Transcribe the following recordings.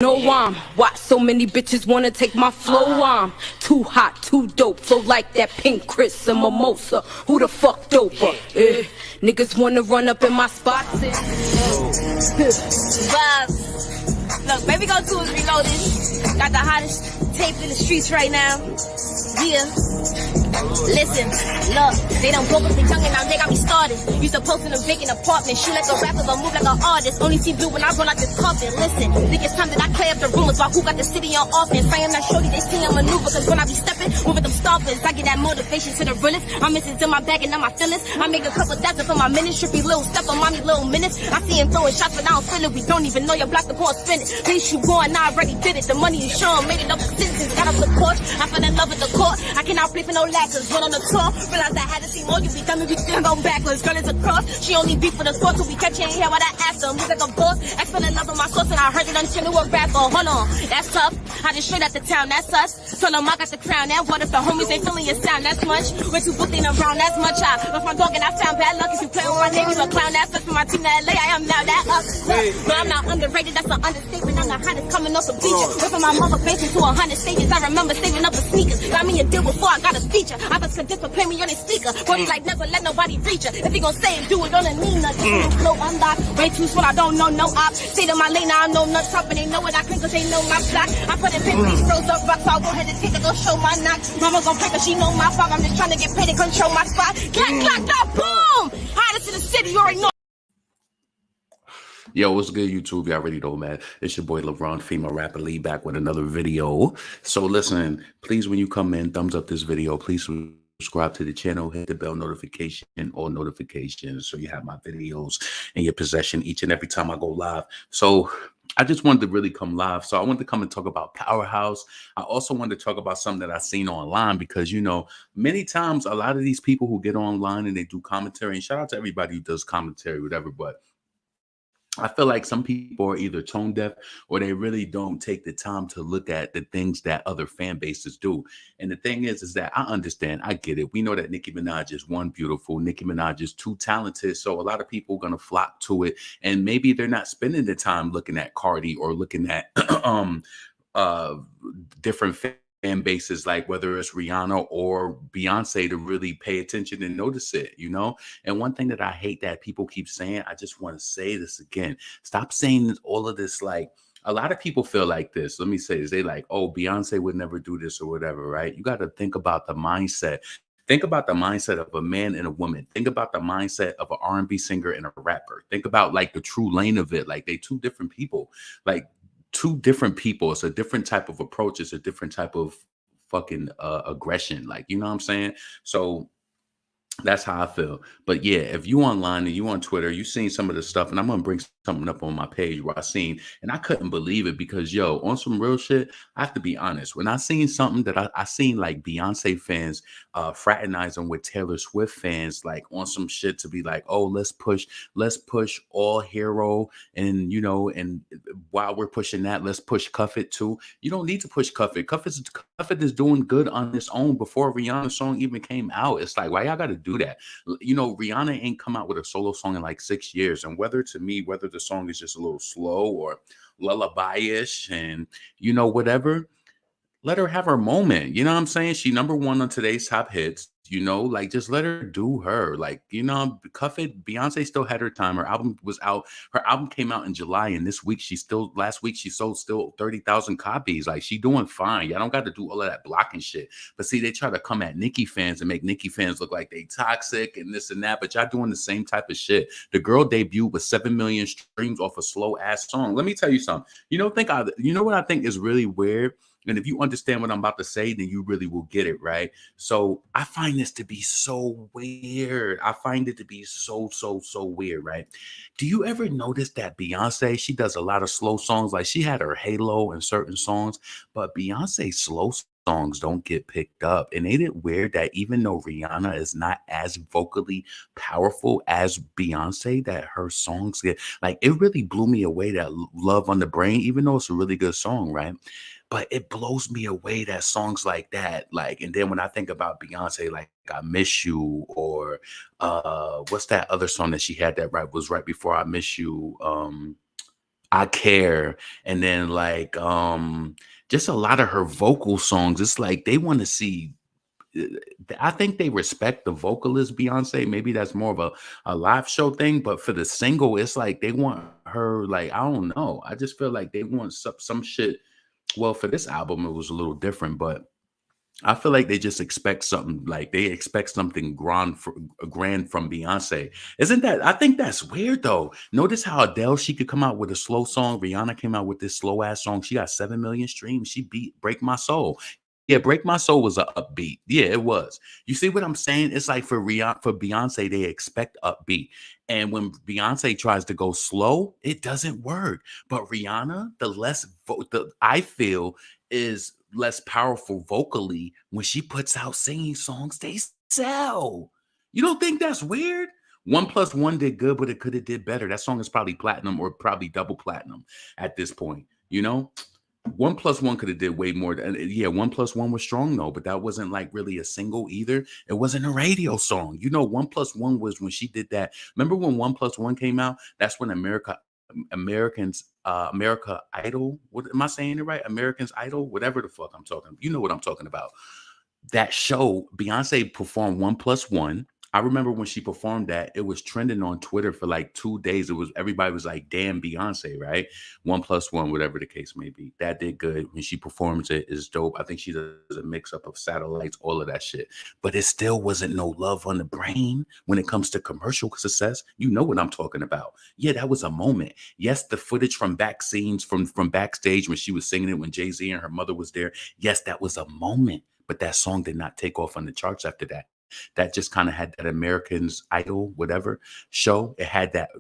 No, why so many bitches wanna take my flow? I'm too hot, too dope, flow like that pink Chris and mimosa. Who the fuck doper? Niggas wanna run up in my spots. Vibes. Look, baby, go to is reloaded. Got the hottest tape in the streets right now. Yeah. Listen, look, they done broke up the young and now they got me started. Used to post in a vacant apartment, shoot like a rapper, but move like an artist. Only see blue when I run out this coffin. Listen, think it's time that I clear up the rumors about who got the city on offense. I am not shorty, they see I maneuver, cause when I be stepping, moving them stoppers, I get that motivation to the realest. I'm missing in my bag and now my feelings. I make a couple thousand for my minutes, trippy little step on mommy little minutes. I see him throwing shots, but I don't feel it. We don't even know your block the ball spin it. Please you going, I already did it. The money you show, made it up for citizens. Got off the porch, I fell in love with the court. I cannot play for no lackers. Run on the tour, realize I had to see more. You be dumb, we still go backwards. Girl is a cross, she only beat for the sport. So we catch you in here while I asked her. Move like a boss, I fell in love with my sauce and I heard it until it was rapper. Hold on, that's tough. I just straight out the town, that's us. Tell them I got the crown. That what if the homies ain't feeling your sound? That's much. Way too booked around, that's much. I left my dog and I found bad luck. If you play with my name, you a clown. That's us for my team to LA. I am now that up. But I'm not underrated, that's an understatement. I'm the hottest coming off the bleacher. Went from my mother face into 100 stages. I remember saving up the sneakers. Got me a deal before I got a feature. I was convinced to play me on his speaker. Body like never let nobody reach her. If he gon' say it, do it on a Nina. Flow unlocked. Way too smart, I don't know no op. Stay to my lane, I know nuts up. And they know what I can cause they know my block. I put in 50 throws up rocks. I'll go ahead and take it, go show my knock. Mama gon' pray cause she know my fault. I'm just trying to get paid and control my spot. Clack, clack, clack, boom! Hottest in the city, you already know. Yo, what's good, YouTube? Y'all already know, man. It's your boy LeBron, female rapper Lee, back with another video. So listen, please, when you come in, thumbs up this video. Please subscribe to the channel, hit the bell notification, all notifications, so you have my videos in your possession each and every time I go live. So I just wanted to really come live. So I wanted to come and talk about Powerhouse. I also wanted to talk about something that I seen online because, you know, many times a lot of these people who get online and they do commentary, and shout out to everybody who does commentary, whatever, but I feel like some people are either tone deaf or they really don't take the time to look at the things that other fan bases do. And the thing is that I understand, I get it. We know that Nicki Minaj is one beautiful, Nicki Minaj is too talented. So a lot of people are going to flock to it. And maybe they're not spending the time looking at Cardi or looking at different fan bases, like whether it's Rihanna or Beyonce, to really pay attention and notice it, you know? And one thing that I hate that people keep saying, I just want to say this again, stop saying all of this. Like, a lot of people feel like this. Let me say this. They like, oh, Beyonce would never do this or whatever, right? You got to think about the mindset. Think about the mindset of a man and a woman. Think about the mindset of an R&B singer and a rapper. Think about like the true lane of it. Like, they two different people. Like, two different people. It's a different type of approach. It's a different type of fucking aggression. Like, you know what I'm saying? So that's how I feel. But yeah, if you online and you on Twitter, you seen some of the stuff, and I'm gonna bring something up on my page where I seen, and I couldn't believe it because, yo, on some real shit, I have to be honest. When I seen something that I seen like Beyonce fans fraternizing with Taylor Swift fans, like on some shit to be like, oh, let's push all hero, and you know, and while we're pushing that, let's push Cuff It too. You don't need to push Cuff It. Cuff It is doing good on its own before Rihanna's song even came out. It's like, why y'all gotta do that? You know, Rihanna ain't come out with a solo song in like 6 years, and whether the song is just a little slow or lullaby-ish and, you know, whatever, let her have her moment. You know what I'm saying? She #1 on today's top hits. You know, like, just let her do her. Like, you know, Cuff It, Beyonce still had her time. Her album was out. Her album came out in July, and last week she sold still 30,000 copies. Like, she doing fine. Y'all don't got to do all of that blocking shit. But see, they try to come at Nicki fans and make Nicki fans look like they toxic and this and that. But y'all doing the same type of shit. The girl debuted with 7 million streams off a slow ass song. Let me tell you something. You know what I think is really weird? And if you understand what I'm about to say, then you really will get it, right? So I find this to be so weird. I find it to be so weird, right? Do you ever notice that Beyonce, she does a lot of slow songs? Like, she had her halo in certain songs, but Beyonce's slow songs don't get picked up. And ain't it weird that even though Rihanna is not as vocally powerful as Beyonce, that her songs get, like, it really blew me away, that Love on the Brain, even though it's a really good song, right? But it blows me away that songs like that, like, and then when I think about Beyonce, like I Miss You, or what's that other song that she had that was right before I Miss You? I Care, and then like just a lot of her vocal songs. It's like they want to see. I think they respect the vocalist Beyonce. Maybe that's more of a live show thing, but for the single, it's like they want her. Like I don't know. I just feel like they want some shit. Well, for this album, it was a little different, but I feel like they just expect something. Like they expect something grand from Beyonce. Isn't that? I think that's weird though. Notice how Adele, she could come out with a slow song. Rihanna came out with this slow ass song. She got 7 million streams. She beat Break My Soul. Yeah, Break My Soul was a upbeat. Yeah, it was. You see what I'm saying? It's like for Rihanna, for Beyonce, they expect upbeat. And when Beyonce tries to go slow, it doesn't work. But Rihanna, I feel is less powerful vocally when she puts out singing songs, they sell. You don't think that's weird? 1+1 did good, but it could have did better. That song is probably platinum or probably double platinum at this point. You know, 1+1 could have did way more. Yeah, 1+1 was strong though, but that wasn't like really a single either. It wasn't a radio song. You know, 1+1 was when she did that. Remember when 1+1 came out? That's when America Idol. What am I saying it right? Americans Idol, whatever the fuck I'm talking. You know what I'm talking about. That show, Beyonce performed 1+1. I remember when she performed that, it was trending on Twitter for like 2 days. It was everybody was like, damn, Beyonce, right? 1+1, whatever the case may be. That did good. When she performs it, is dope. I think she does a mix up of satellites, all of that shit. But it still wasn't no love on the brain when it comes to commercial success. You know what I'm talking about. Yeah, that was a moment. Yes, the footage from back scenes from backstage when she was singing it when Jay-Z and her mother was there. Yes, that was a moment. But that song did not take off on the charts after that. That just kind of had that Americans Idol, whatever show. It had that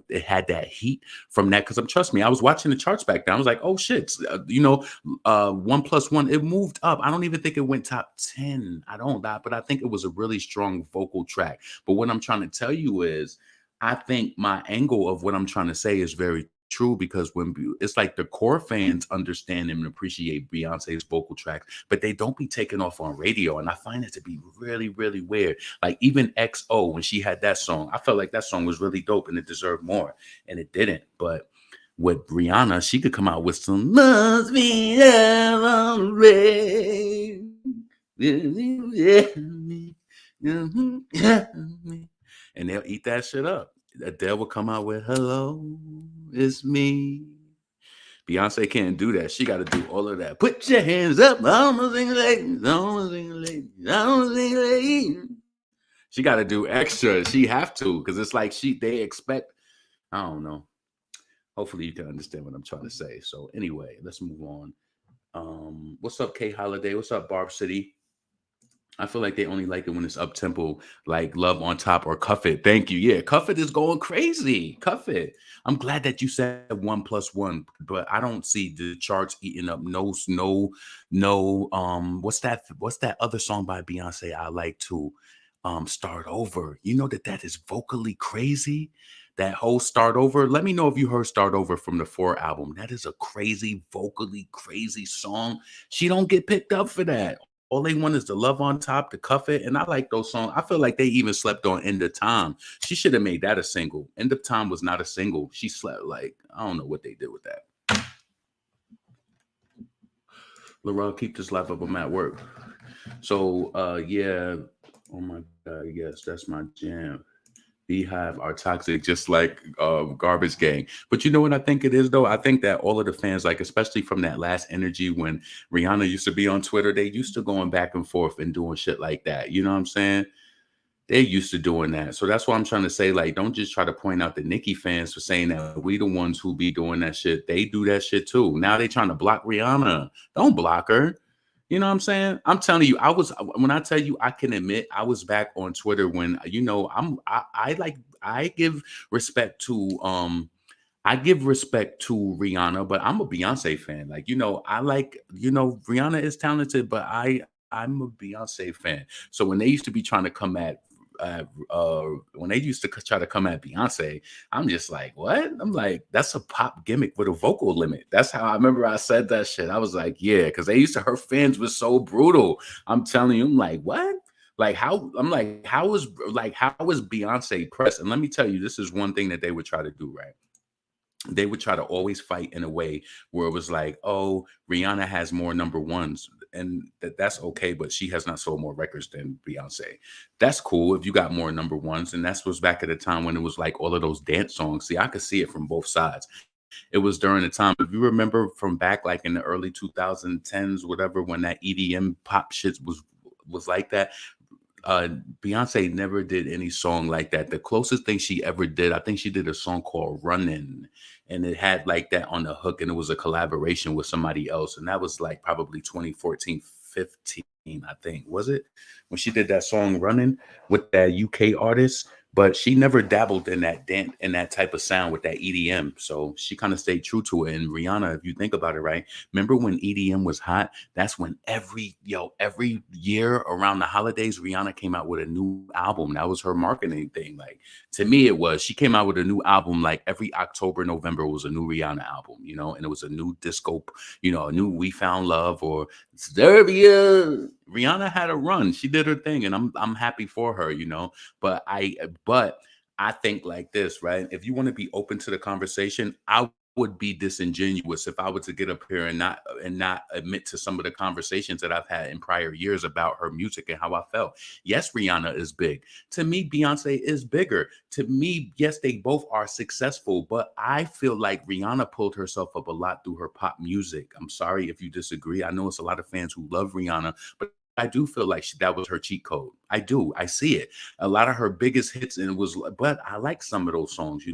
heat from that. Because trust me, I was watching the charts back then. I was like, oh shit, 1+1, it moved up. I don't even think it went top 10. I don't, but I think it was a really strong vocal track. But what I'm trying to tell you is, I think my angle of what I'm trying to say is very true, because when it's like the core fans understand and appreciate Beyonce's vocal tracks, but they don't be taken off on radio. And I find it to be really, really weird. Like even XO, when she had that song, I felt like that song was really dope and it deserved more, and it didn't. But with Rihanna, she could come out with some "Must Be Love on Red," and they'll eat that shit up. Adele will come out with "Hello, It's Me." Beyonce can't do that. She got to do all of that. Put your hands up. I'm a single lady. I'm a single lady. I'm a single lady. She got to do extra. She have to, because it's like they expect. I don't know. Hopefully you can understand what I'm trying to say. So anyway, let's move on. What's up, K Holiday? What's up, Barb City? I feel like they only like it when it's up tempo, like Love on Top or Cuff It. Thank you. Yeah, Cuff It is going crazy. Cuff It. I'm glad that you said 1+1, but I don't see the charts eating up no. What's that other song by Beyonce I like to Start Over? You know that is vocally crazy. That whole Start Over. Let me know if you heard Start Over from the 4 album. That is a crazy, vocally crazy song. She don't get picked up for that. All they want is the Love on Top, the Cuff It. And I like those songs. I feel like they even slept on End of Time. She should have made that a single. End of Time was not a single. She slept, like, I don't know what they did with that. Laurel, keep this life up. I'm at work. So, yeah. Oh my God. Yes, that's my jam. Beehive are toxic, just like Garbage Gang. But you know what I think it is, though? I think that all of the fans, like especially from that last energy when Rihanna used to be on Twitter, they used to going back and forth and doing shit like that. You know what I'm saying? They're used to doing that. So that's why I'm trying to say, like, don't just try to point out the Nicki fans for saying that we the ones who be doing that shit. They do that shit too. Now they trying to block Rihanna. Don't block her. You know what I'm saying? I'm telling you, when I tell you, I can admit I was back on Twitter when, you know, I give respect to Rihanna, but I'm a Beyonce fan. Like, you know, Rihanna is talented, but I'm a Beyonce fan. So when they used to be trying to come at when they used to try to come at Beyonce, I'm just like, what? I'm like, that's a pop gimmick with a vocal limit. That's how I remember I said that shit. I was like, yeah, because her fans were so brutal. I'm telling you, I'm like, what? Like how is Beyonce pressed? And let me tell you, this is one thing that they would try to do, right? they would try to always fight in a way where it was like, oh, Rihanna has more number ones. And that's okay, but she has not sold more records than Beyonce. That's cool if you got more number ones. And that's was back at a time when it was like all of those dance songs. See, I could see it from both sides. It was during the time, if you remember from back like in the early 2010s, whatever, when that EDM pop shit was like that. uh Beyonce never did any song like that. The closest thing she ever did, I think she did a song called Runnin', and it had like that on the hook, and it was a collaboration with somebody else. And that was like probably 2014, 15, I think. Was it when she did that song Runnin' with that UK artist? But she never dabbled in that in that type of sound with that EDM. So she kind of stayed true to it. And Rihanna, if you think about it, right? Remember when EDM was hot? That's when every year around the holidays, Rihanna came out with a new album. That was her marketing thing. Like, to me, it was, she came out with a new album like every October, November was a new Rihanna album, and it was a new disco, a new We Found Love or Serbia. Rihanna had a run. She did her thing, and I'm happy for her, But I think like this, right? If you want to be open to the conversation, I would be disingenuous if I were to get up here and not admit to some of the conversations that I've had in prior years about her music and how I felt. Yes, Rihanna is big. To me, Beyonce is bigger. To me, yes, they both are successful, but I feel like Rihanna pulled herself up a lot through her pop music. I'm sorry if you disagree. I know it's a lot of fans who love Rihanna, but I do feel like that was her cheat code. I do. I see it. A lot of her biggest hits, and but I like some of those songs,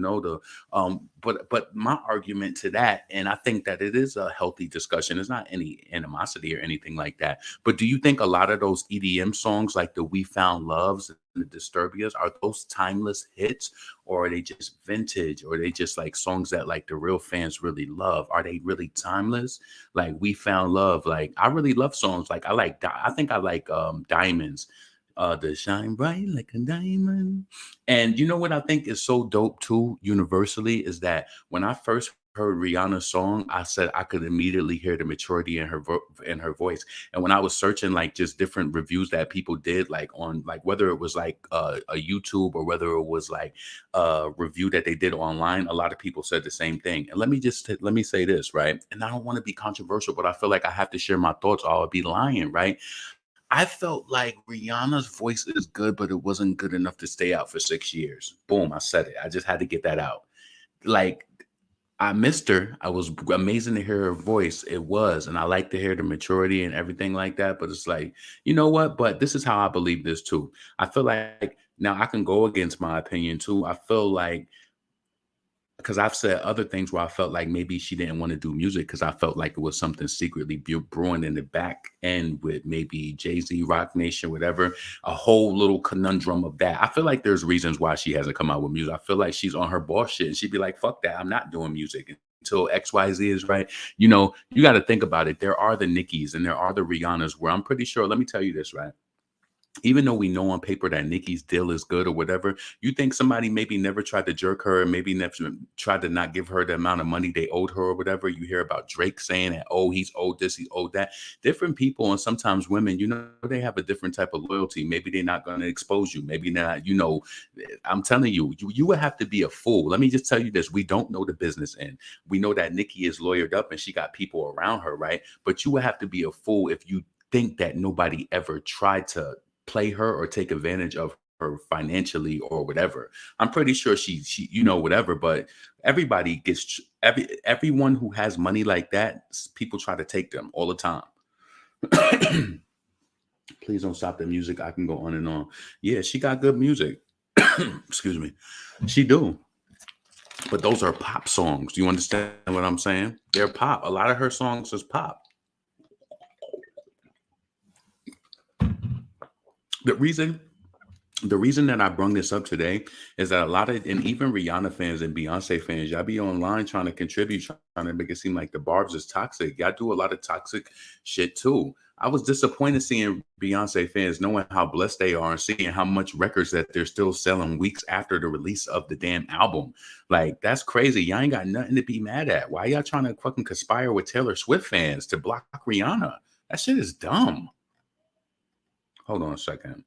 but my argument to that, and I think that it is a healthy discussion. It's not any animosity or anything like that. But do you think a lot of those EDM songs, like the We Found Loves and the Disturbias, are those timeless hits, or are they just vintage, or are they just like songs that like the real fans really love? Are they really timeless? Like We Found Love, like I really love songs. Like I think I like Diamonds. The shine bright like a diamond. And you know what I think is so dope too, universally, is that when I first heard Rihanna's song, I said I could immediately hear the maturity in her voice. And when I was searching like just different reviews that people did, like on like whether it was like a YouTube or whether it was like a review that they did online, a lot of people said the same thing. And let me say this, right? And I don't want to be controversial, but I feel like I have to share my thoughts, or I'll be lying, right? I felt like Rihanna's voice is good, but it wasn't good enough to stay out for 6 years. Boom, I said it. I just had to get that out. Like, I missed her. I was amazing to hear her voice. It was, and I like to hear the maturity and everything like that. But it's like, you know what? But this is how I believe this too. I feel like now I can go against my opinion too. I feel like, because I've said other things where I felt like maybe she didn't want to do music because I felt like it was something secretly brewing in the back end with maybe Jay-Z, Rock Nation, whatever, a whole little conundrum of that. I feel like there's reasons why she hasn't come out with music. I feel like she's on her boss shit, and she'd be like, fuck that, I'm not doing music until XYZ is right. You got to think about it. There are the Nickis and there are the Rihannas where I'm pretty sure, let me tell you this, right? Even though we know on paper that Nicki's deal is good or whatever, you think somebody maybe never tried to jerk her, and maybe never tried to not give her the amount of money they owed her or whatever. You hear about Drake saying that, oh, he's owed this, he's owed that. Different people, and sometimes women, they have a different type of loyalty. Maybe they're not going to expose you. Maybe not, I'm telling you, you would have to be a fool. Let me just tell you this. We don't know the business end. We know that Nicki is lawyered up and she got people around her, right? But you would have to be a fool if you think that nobody ever tried to play her or take advantage of her financially or whatever. I'm pretty sure she whatever, but everybody gets everyone who has money like that, people try to take them all the time. Please don't stop the music. I can go on and on. Yeah, she got good music. Excuse me. She do. But those are pop songs. Do you understand what I'm saying? They're pop. A lot of her songs is pop. The reason that I brung this up today is that a lot of, and even Rihanna fans and Beyonce fans, y'all be online trying to contribute, trying to make it seem like the Barbs is toxic. Y'all do a lot of toxic shit too. I was disappointed seeing Beyonce fans knowing how blessed they are and seeing how much records that they're still selling weeks after the release of the damn album. Like, that's crazy. Y'all ain't got nothing to be mad at. Why y'all trying to fucking conspire with Taylor Swift fans to block Rihanna? That shit is dumb. Hold on a second.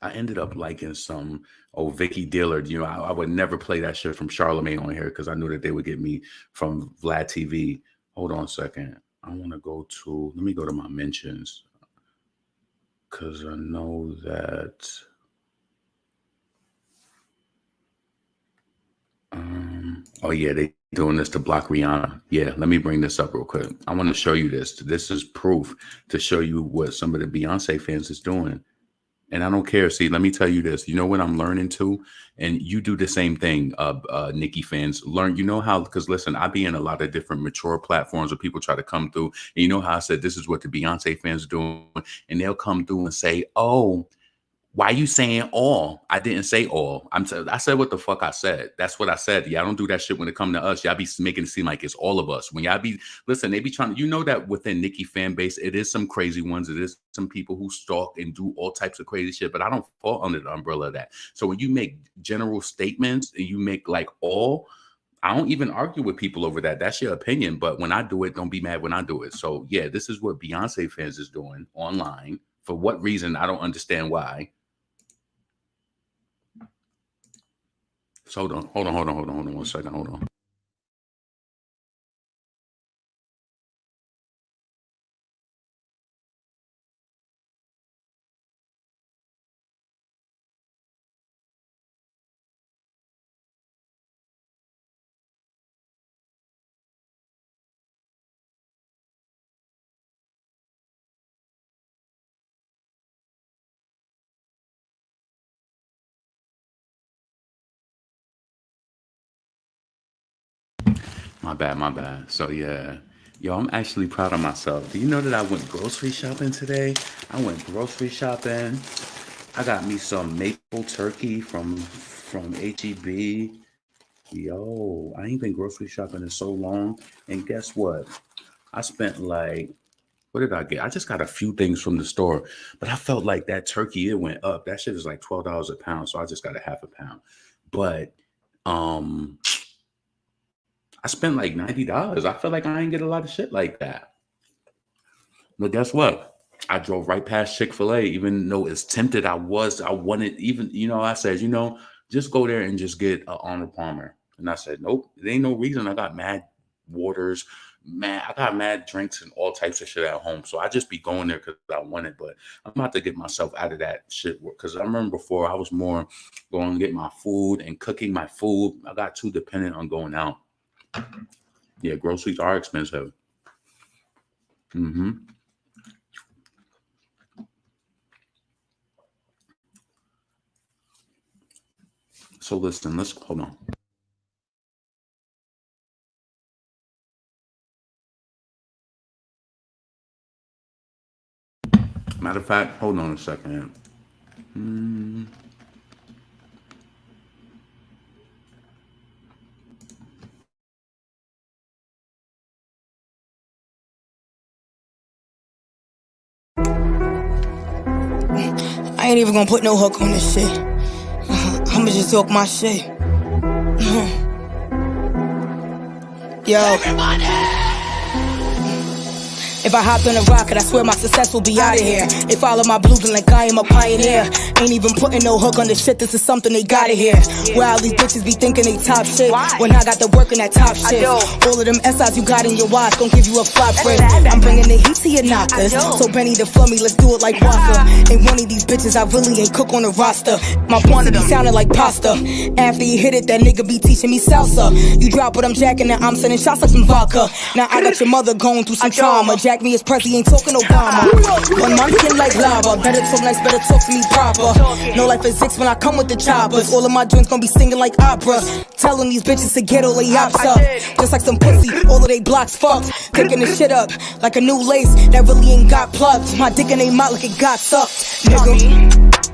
I ended up liking some Vicky Diller. You know, I would never play that shit from Charlemagne on here because I knew that they would get me from Vlad TV. Hold on a second. I want to go to, let me go to my mentions because I know that. Oh yeah, they doing this to block Rihanna. Yeah, let me bring this up real quick. I want to show you this. This is proof to show you what some of the Beyonce fans is doing. And I don't care. See, let me tell you this. You know what I'm learning too? And you do the same thing, Nicki fans. Learn, you know how, because listen, I be in a lot of different mature platforms where people try to come through. And you know how I said, this is what the Beyonce fans are doing. And they'll come through and say, oh, why you saying all? I didn't say all. I said what the fuck I said. That's what I said. Y'all don't do that shit when it come to us. Y'all be making it seem like it's all of us. When y'all be, listen, they be trying to, you know that within Nicki fan base, it is some crazy ones. It is some people who stalk and do all types of crazy shit, but I don't fall under the umbrella of that. So when you make general statements and you make like all, I don't even argue with people over that. That's your opinion. But when I do it, don't be mad when I do it. So yeah, this is what Beyonce fans is doing online. For what reason? I don't understand why. So hold on 1 second. Hold on. My bad. So yeah. Yo, I'm actually proud of myself. Do you know that I went grocery shopping today? I went grocery shopping. I got me some maple turkey from HEB. Yo, I ain't been grocery shopping in so long. And guess what? I spent like, what did I get? I just got a few things from the store, but I felt like that turkey, it went up. That shit is like $12 a pound. So I just got a half a pound. But I spent like $90. I feel like I ain't get a lot of shit like that. But guess what? I drove right past Chick-fil-A, even though as tempted I wanted, even, you know, I said, you know, just go there and just get an Arnold Palmer. And I said, nope, there ain't no reason. I got mad waters, I got mad drinks and all types of shit at home. So I just be going there because I want it. But I'm about to get myself out of that shit. Because I remember before I was more going to get my food and cooking my food. I got too dependent on going out. Yeah, groceries are expensive. So listen, let's hold on. Matter of fact, hold on a second. I ain't even gonna put no hook on this shit. I'ma just talk my shit. Yo. Everybody! If I hopped on a rocket, I swear my success will be out of here. They follow my blueprint like I am a pioneer. Ain't even putting no hook on this shit, this is something they gotta hear. Where all these bitches be thinking they top shit, when I got to work in that top shit. All of them SIs you got in your watch gon' give you a flop friend. I'm bringing the heat to your knockers. So Benny the flummy, let's do it like Walker. Ain't one of these bitches I really ain't cook on the roster. My point be sounding like pasta. After you hit it, that nigga be teaching me salsa. You drop what I'm jacking and I'm sending shots like some vodka. Now I got your mother going through some trauma. Jack me as Prezi, ain't talking Obama. 1 month skin like lava. Better talk nice, better talk to me proper. No life physics when I come with the choppers. All of my joints gon' be singing like opera. Telling these bitches to get all they ops up. Just like some pussy, all of they blocks fucked. Picking the shit up like a new lace that really ain't got plugged. My dick in they mouth like it got sucked, nigga.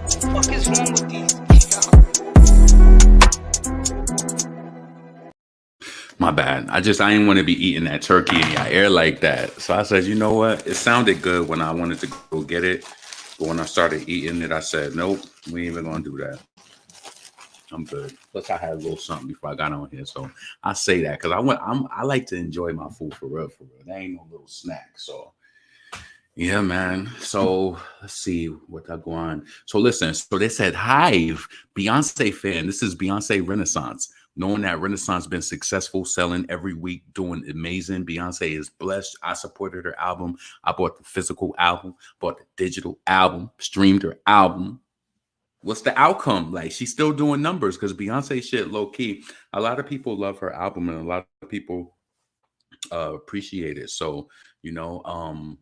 What the fuck is wrong with these? My bad. I ain't want to be eating that turkey in your air like that. So I said, you know what? It sounded good when I wanted to go get it. But when I started eating it, I said, nope, we ain't even going to do that. I'm good. Plus, I had a little something before I got on here. So I say that because I like to enjoy my food for real, for real. That ain't no little snack. So, Yeah, man. So let's see what that go on. So listen, so they said Hive, Beyonce fan. This is Beyonce Renaissance. Knowing that Renaissance been successful, selling every week, doing amazing. Beyonce is blessed. I supported her album. I bought the physical album, bought the digital album, streamed her album. What's the outcome? Like she's still doing numbers because Beyonce shit low key. A lot of people love her album and a lot of people appreciate it. So, you know,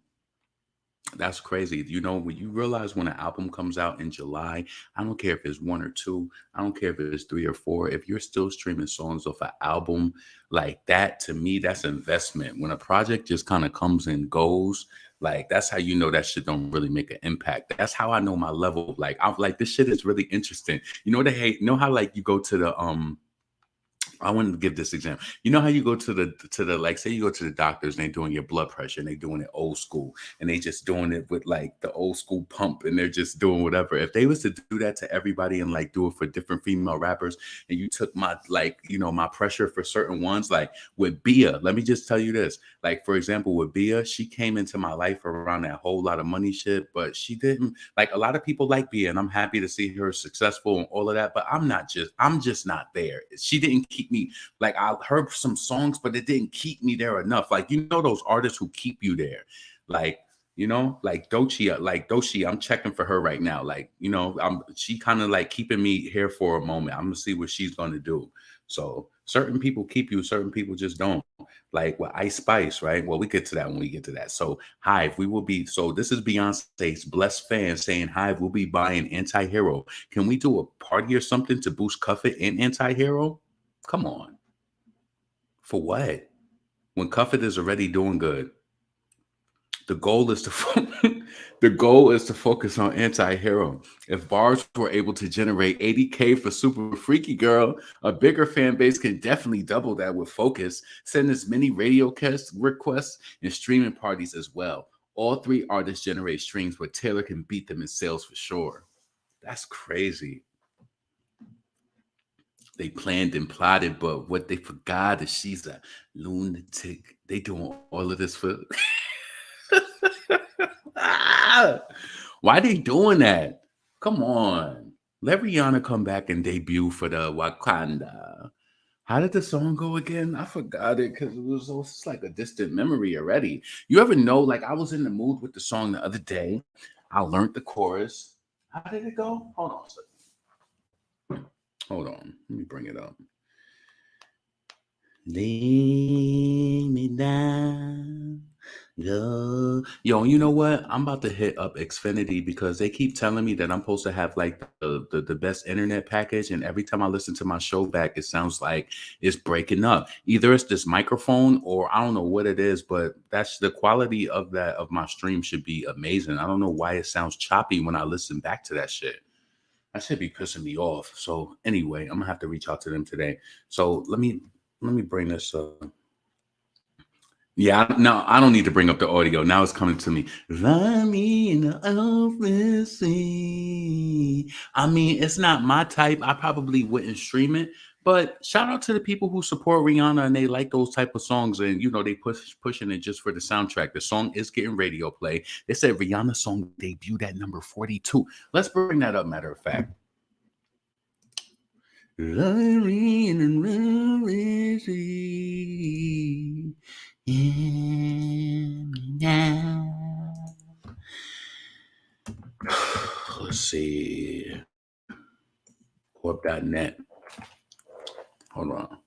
that's crazy. You know, when you realize when an album comes out in July, I don't care if it's one or two, I don't care if it's three or four. If you're still streaming songs off an album like that, to me, that's investment. When a project just kind of comes and goes, like that's how you know that shit don't really make an impact. That's how I know my level. Like I'm like, this shit is really interesting. You know, you know how like you go to the I wanted to give this example. You know how you go to the like, say you go to the doctors and they're doing your blood pressure and they're doing it old school and they just doing it with like the old school pump and they're just doing whatever. If they was to do that to everybody and like do it for different female rappers and you took my like, you know, my pressure for certain ones, like with Bia, let me just tell you this. Like, for example, with Bia, she came into my life around that whole lot of money shit, but she didn't like a lot of people like Bia and I'm happy to see her successful and all of that, but I'm just not there. She didn't keep me like I heard some songs, but it didn't keep me there enough. Like, you know, those artists who keep you there, like, you know, like Doechii, I'm checking for her right now. Like, you know, she kind of like keeping me here for a moment. I'm gonna see what she's gonna do. So certain people keep you, certain people just don't. Like with Ice Spice, right? Well, we get to that when we get to that. So Hive, we will be. So this is Beyonce's blessed fan saying Hive will be buying Anti-Hero. Can we do a party or something to boost Cuff It and Anti-Hero? Come on. For what? When Cuff It is already doing good. The goal is to focus on Anti-Hero. If bars were able to generate 80K for Super Freaky Girl, a bigger fan base can definitely double that with Focus. Send as many radio requests and streaming parties as well. All three artists generate streams, but Taylor can beat them in sales for sure. That's crazy. They planned and plotted, but what they forgot is she's a lunatic. They doing all of this for... Why they doing that? Come on. Let Rihanna come back and debut for the Wakanda. How did the song go again? I forgot it because it was like a distant memory already. You ever know, like I was in the mood with the song the other day. I learned the chorus. How did it go? Hold on a second. Hold on. Let me bring it up. Lay me down. Yo, you know what? I'm about to hit up Xfinity because they keep telling me that I'm supposed to have like the best internet package. And every time I listen to my show back, it sounds like it's breaking up. Either it's this microphone or I don't know what it is, but that's the quality of my stream should be amazing. I don't know why it sounds choppy when I listen back to that shit. That should be pissing me off. So anyway, I'm gonna have to reach out to them today. So let me bring this up. Yeah, no, I don't need to bring up the audio. Now it's coming to me. Find me in the office. I mean, it's not my type. I probably wouldn't stream it. But shout out to the people who support Rihanna and they like those type of songs. And, you know, they pushing it just for the soundtrack. The song is getting radio play. They said Rihanna's song debuted at number 42. Let's bring that up, matter of fact. Let's see. Corp.net. Hold on.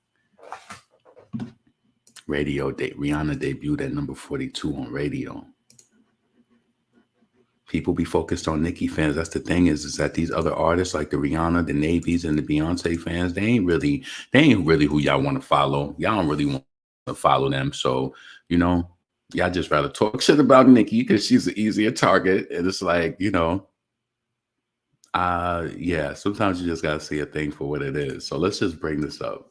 Radio date. Rihanna debuted at number 42 on radio. People be focused on Nicki fans. That's the thing is that these other artists like the Rihanna, the Navies, and the Beyonce fans, they ain't really who y'all want to follow. Y'all don't really want to follow them. So, you know, y'all just rather talk shit about Nicki because she's an easier target. And it's like, you know, yeah, sometimes you just got to see a thing for what it is. So let's just bring this up.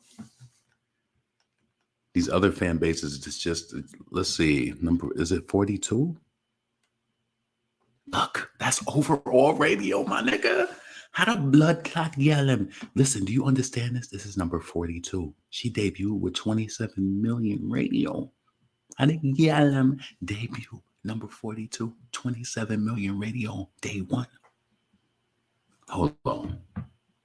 These other fan bases, just let's see, is it 42? Look, that's overall radio, my nigga. How the blood clot yell. Listen, do you understand this? This is number 42. She debuted with 27 million radio. How did yell debut Number 42, 27 million radio day one. Hold on.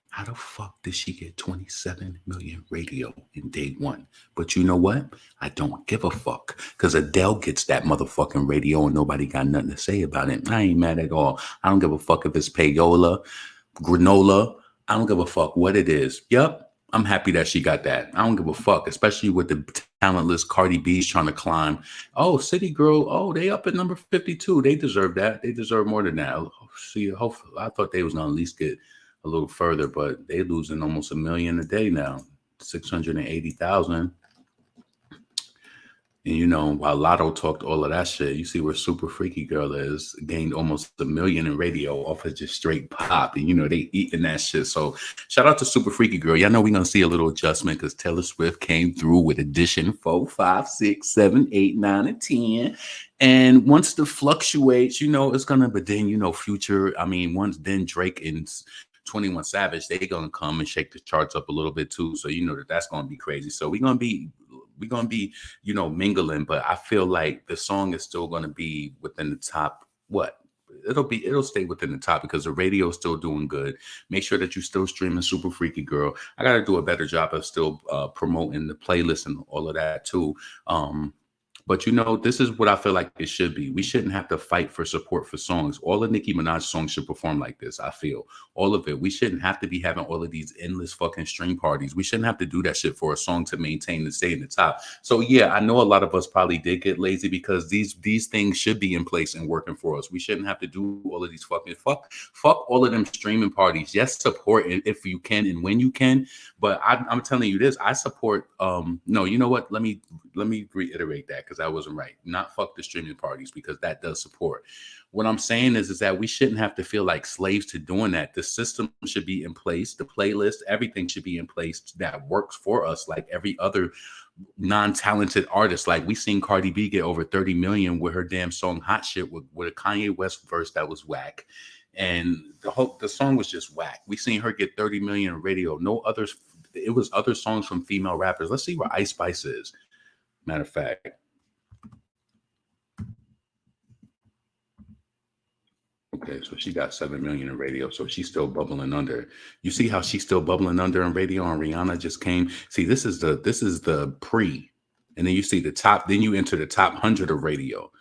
How the fuck did she get 27 million radio in day one? But you know what? I don't give a fuck. Because Adele gets that motherfucking radio and nobody got nothing to say about it. I ain't mad at all. I don't give a fuck if it's payola, granola. I don't give a fuck what it is. Yep. I'm happy that she got that. I don't give a fuck, especially with the talentless Cardi B's trying to climb. Oh, City Girl. Oh, they up at number 52. They deserve that. They deserve more than that. See, hopefully, I thought they was going to at least get a little further, but they losing almost 1 million a day now, 680,000. And you know, while Lotto talked all of that shit, you see where Super Freaky Girl is, gained almost 1 million in radio off of just straight pop. And you know, they eating that shit. So shout out to Super Freaky Girl. Y'all know we're gonna see a little adjustment because Taylor Swift came through with edition 4, 5, 6, 7, 8, 9, and 10. And once the fluctuates, you know, it's gonna, but then you know, Future, I mean, once then Drake and 21 Savage, they gonna come and shake the charts up a little bit too. So you know that's gonna be crazy. So we're gonna be, you know, mingling, but I feel like the song is still gonna be within the top. What? It'll stay within the top because the radio is still doing good. Make sure that you still streaming Super Freaky Girl. I gotta do a better job of still promoting the playlist and all of that too. But you know, this is what I feel like it should be. We shouldn't have to fight for support for songs. All the Nicki Minaj songs should perform like this, I feel. All of it. We shouldn't have to be having all of these endless fucking stream parties. We shouldn't have to do that shit for a song to maintain and stay in the top. So yeah, I know a lot of us probably did get lazy because these things should be in place and working for us. We shouldn't have to do all of these fuck all of them streaming parties. Yes, support it if you can and when you can. But I'm telling you this, I support, no, you know what? Let me reiterate that because I wasn't right. Not fuck the streaming parties because that does support. What I'm saying is that we shouldn't have to feel like slaves to doing that. The system should be in place. The playlist, everything should be in place that works for us like every other non-talented artist. Like we seen Cardi B get over 30 million with her damn song Hot Shit with a Kanye West verse that was whack. And the song was just whack. We seen her get 30 million in radio. No others. It was other songs from female rappers. Let's see where Ice Spice is. Matter of fact. Okay, so she got 7 million in radio, so she's still bubbling under. You see how she's still bubbling under in radio, and Rihanna just came. See, this is the pre, and then you see the top. Then you enter the top 100 of radio.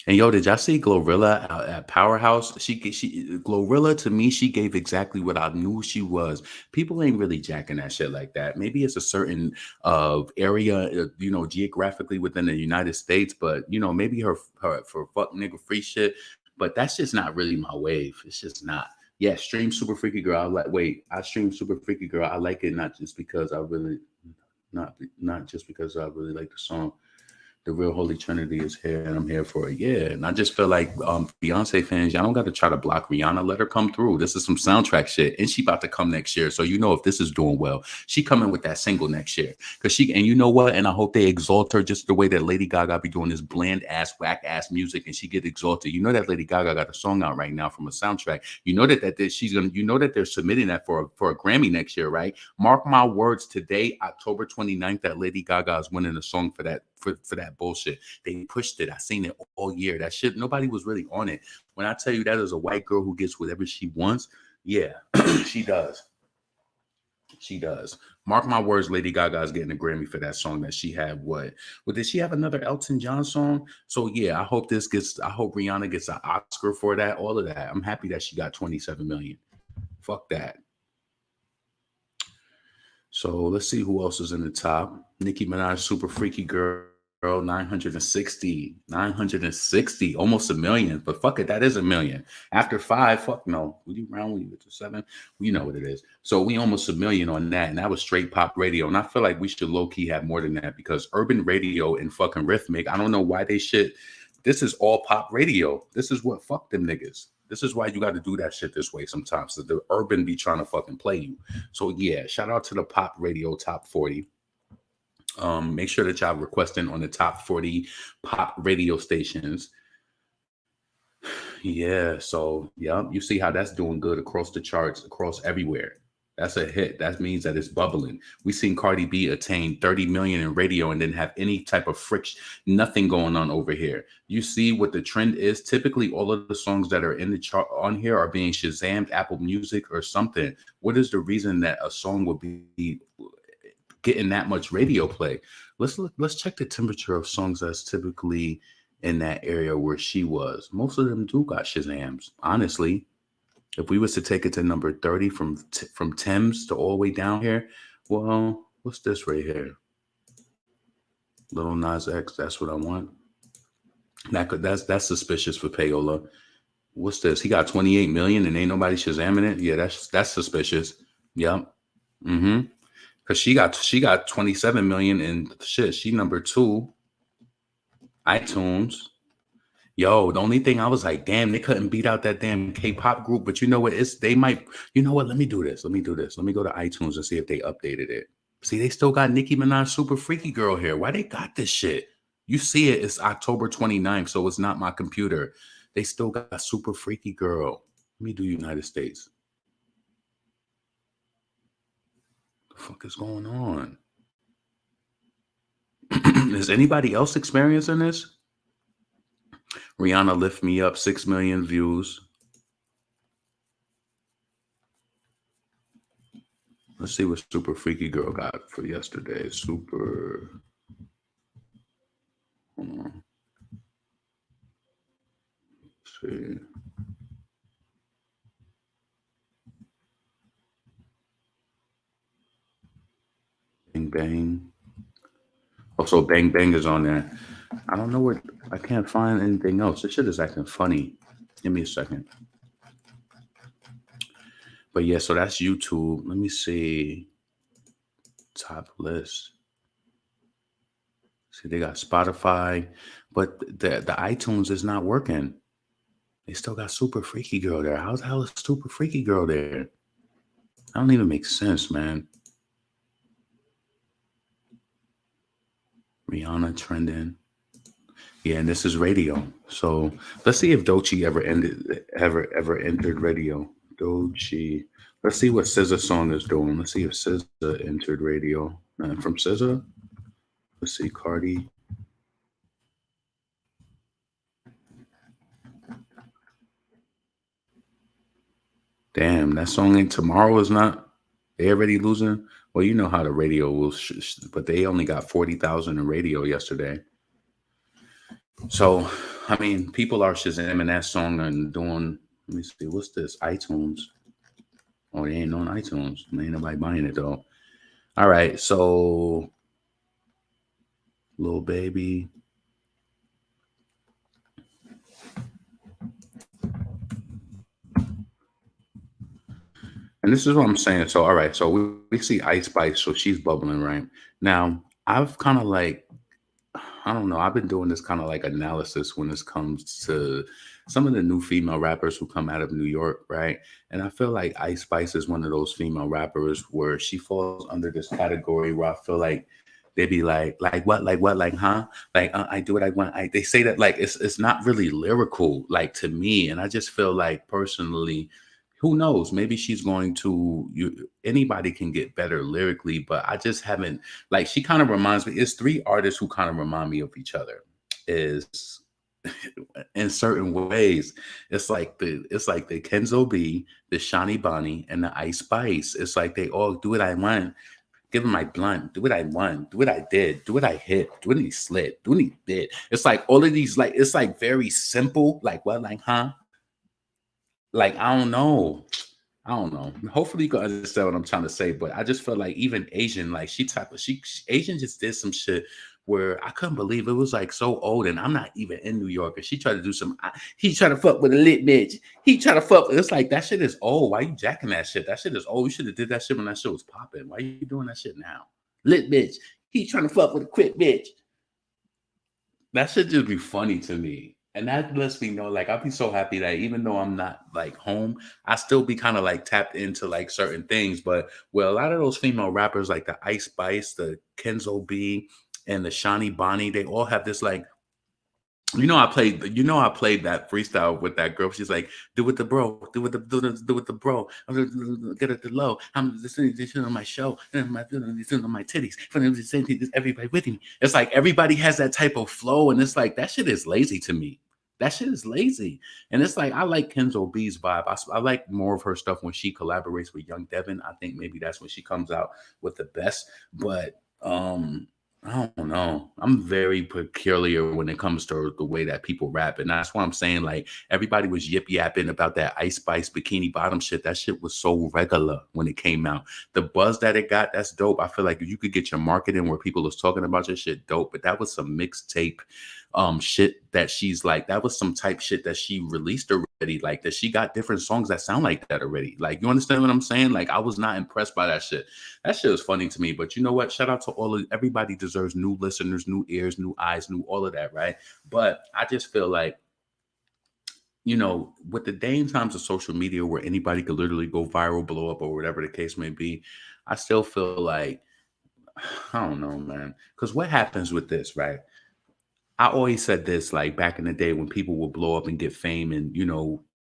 And yo, did y'all see Glorilla at Powerhouse? Glorilla, to me, she gave exactly what I knew she was. People ain't really jacking that shit like that. Maybe it's a certain area, you know, geographically within the United States, but you know, maybe her for fuck nigga free shit. But that's just not really my wave. It's just not. Yeah, stream Super Freaky Girl. I stream Super Freaky Girl. I like it not just because I really like the song. The real Holy Trinity is here, and I'm here for it. Yeah, and I just feel like Beyonce fans, y'all don't got to try to block Rihanna. Let her come through. This is some soundtrack shit, and she about to come next year. So you know if this is doing well, she coming with that single next year. And you know what? And I hope they exalt her just the way that Lady Gaga be doing this bland ass, whack ass music, and she get exalted. You know that Lady Gaga got a song out right now from a soundtrack. You know that she's gonna. You know that they're submitting that for a Grammy next year, right? Mark my words. Today, October 29th, that Lady Gaga is winning a song for that. For that bullshit. They pushed it. I seen it all year. That shit, nobody was really on it. When I tell you that is a white girl who gets whatever she wants, yeah, she does. She does. Mark my words, Lady Gaga is getting a Grammy for that song that she had. Well, did she have another Elton John song? So yeah, I hope Rihanna gets an Oscar for that, all of that. I'm happy that she got 27 million. Fuck that. So let's see who else is in the top. Nicki Minaj, Super Freaky Girl, 960, almost 1 million. But fuck it, that is 1 million. After 5, fuck no. Will you round when you get to 7? You know what it is. So we almost 1 million on that, and that was straight pop radio. And I feel like we should low-key have more than that because urban radio and fucking rhythmic, I don't know why they shit. This is all pop radio. This is what fuck them niggas. This is why you got to do that shit this way sometimes. So the urban be trying to fucking play you. So yeah, shout out to the pop radio top 40. Make sure that y'all requesting on the top 40 pop radio stations. Yeah, so yeah, you see how that's doing good across the charts, across everywhere. That's a hit. That means that it's bubbling. We seen Cardi B attain 30 million in radio and didn't have any type of friction, nothing going on over here. You see what the trend is. Typically, all of the songs that are in the chart on here are being Shazammed, Apple Music, or something. What is the reason that a song would be getting that much radio play? Let's check the temperature of songs that's typically in that area where she was. Most of them do got Shazams, honestly. If we was to take it to number 30 from Thames to all the way down here, well, what's this right here? Little Nas X, that's what I want. That's suspicious for Payola. What's this? He got 28 million and ain't nobody Shazamming it. Yeah, that's suspicious. Yep. Mm-hmm. Cause she got 27 million and shit. She number 2. iTunes. Yo, the only thing I was like, damn, they couldn't beat out that damn K-pop group. But you know what? They might, you know what? Let me do this. Let me go to iTunes and see if they updated it. See, they still got Nicki Minaj Super Freaky Girl here. Why they got this shit? You see it, it's October 29th, so it's not my computer. They still got Super Freaky Girl. Let me do United States. What the fuck is going on? Is anybody else experiencing this? Rihanna Lift Me Up, 6 million views. Let's see what Super Freaky Girl got for yesterday. Super. Hold on. Let's see. Bang Bang. Also, Bang Bang is on there. I don't know what, I can't find anything else. This shit is acting funny. Give me a second. But yeah, so that's YouTube. Let me see. Top list. See, they got Spotify, but the iTunes is not working. They still got Super Freaky Girl there. How the hell is Super Freaky Girl there? That don't even make sense, man. Rihanna trending. Yeah, and this is radio. So let's see if Doechii ever entered radio. Doechii. Let's see what SZA song is doing. Let's see if SZA entered radio. From SZA. Let's see, Cardi. Damn, that song ain't Tomorrow is not. They already losing. Well, you know how the radio will, but they only got 40,000 in radio yesterday. So, I mean, people are Shazamming that song and doing, let me see, what's this? iTunes. Oh, they ain't on iTunes. Ain't nobody buying it, though. All right, so, Lil Baby. And this is what I'm saying. So, all right, so we see Ice Spice, so she's bubbling, right? Now, I've kind of like, I don't know. I've been doing this kind of like analysis when it comes to some of the new female rappers who come out of New York, right? And I feel like Ice Spice is one of those female rappers where she falls under this category where I feel like they be like what, huh? Like, I do what I want. They say that like it's not really lyrical, like to me. And I just feel like personally, who knows? Maybe she's going to, anybody can get better lyrically, but I just haven't, like, she kind of reminds me, it's 3 artists who kind of remind me of each other, is in certain ways. It's like the Kenzo B, the Shani Bonnie, and the Ice Spice. It's like they all do what I want, give him my blunt, do what I want, do what I did, do what I hit, do what he slid, do what he did. It's like all of these, like, it's like very simple, like what, like, huh? Like, I don't know. Hopefully you can understand what I'm trying to say, but I just feel like even Asian, like Asian just did some shit where I couldn't believe it was like so old, and I'm not even in New York, and she tried to do some, he tried to fuck with a lit bitch. He tried to fuck, it's like, that shit is old. Why you jacking that shit? That shit is old. You should have did that shit when that shit was popping. Why you doing that shit now? Lit bitch. He trying to fuck with a quick bitch. That should just be funny to me. And that lets me know, like, I'll be so happy that even though I'm not like home, I still be kind of like tapped into like certain things. But well, a lot of those female rappers, like the Ice Spice, the Kenzo B, and the Shani Bonnie, they all have this like I played that freestyle with that girl. She's like, do with the bro, do with the bro. I'm get it the low. I'm listening to this on my show, and I'm listening on my titties. Everybody with me. It's like everybody has that type of flow, and it's like that shit is lazy to me. That shit is lazy. And it's like I like Kenzo B's vibe. I like more of her stuff when she collaborates with Young Devin. I think maybe that's when she comes out with the best. But I don't know. I'm very peculiar when it comes to the way that people rap. And that's why I'm saying, like, everybody was yip yapping about that Ice Spice Bikini Bottom shit. That shit was so regular when it came out. The buzz that it got, that's dope. I feel like if you could get your marketing where people was talking about your shit, dope. But that was some mixtape shit that she's like, that was some type shit that she released already. Like that she got different songs that sound like that already. Like, you understand what I'm saying? Like, I was not impressed by that shit. That shit was funny to me. But you know what? Shout out to everybody deserves new listeners, new ears, new eyes, new all of that, right? But I just feel like, with the day and times of social media where anybody could literally go viral, blow up, or whatever the case may be, I still feel like, I don't know, man. Because what happens with this, right? I always said this, like back in the day when people would blow up and get fame and,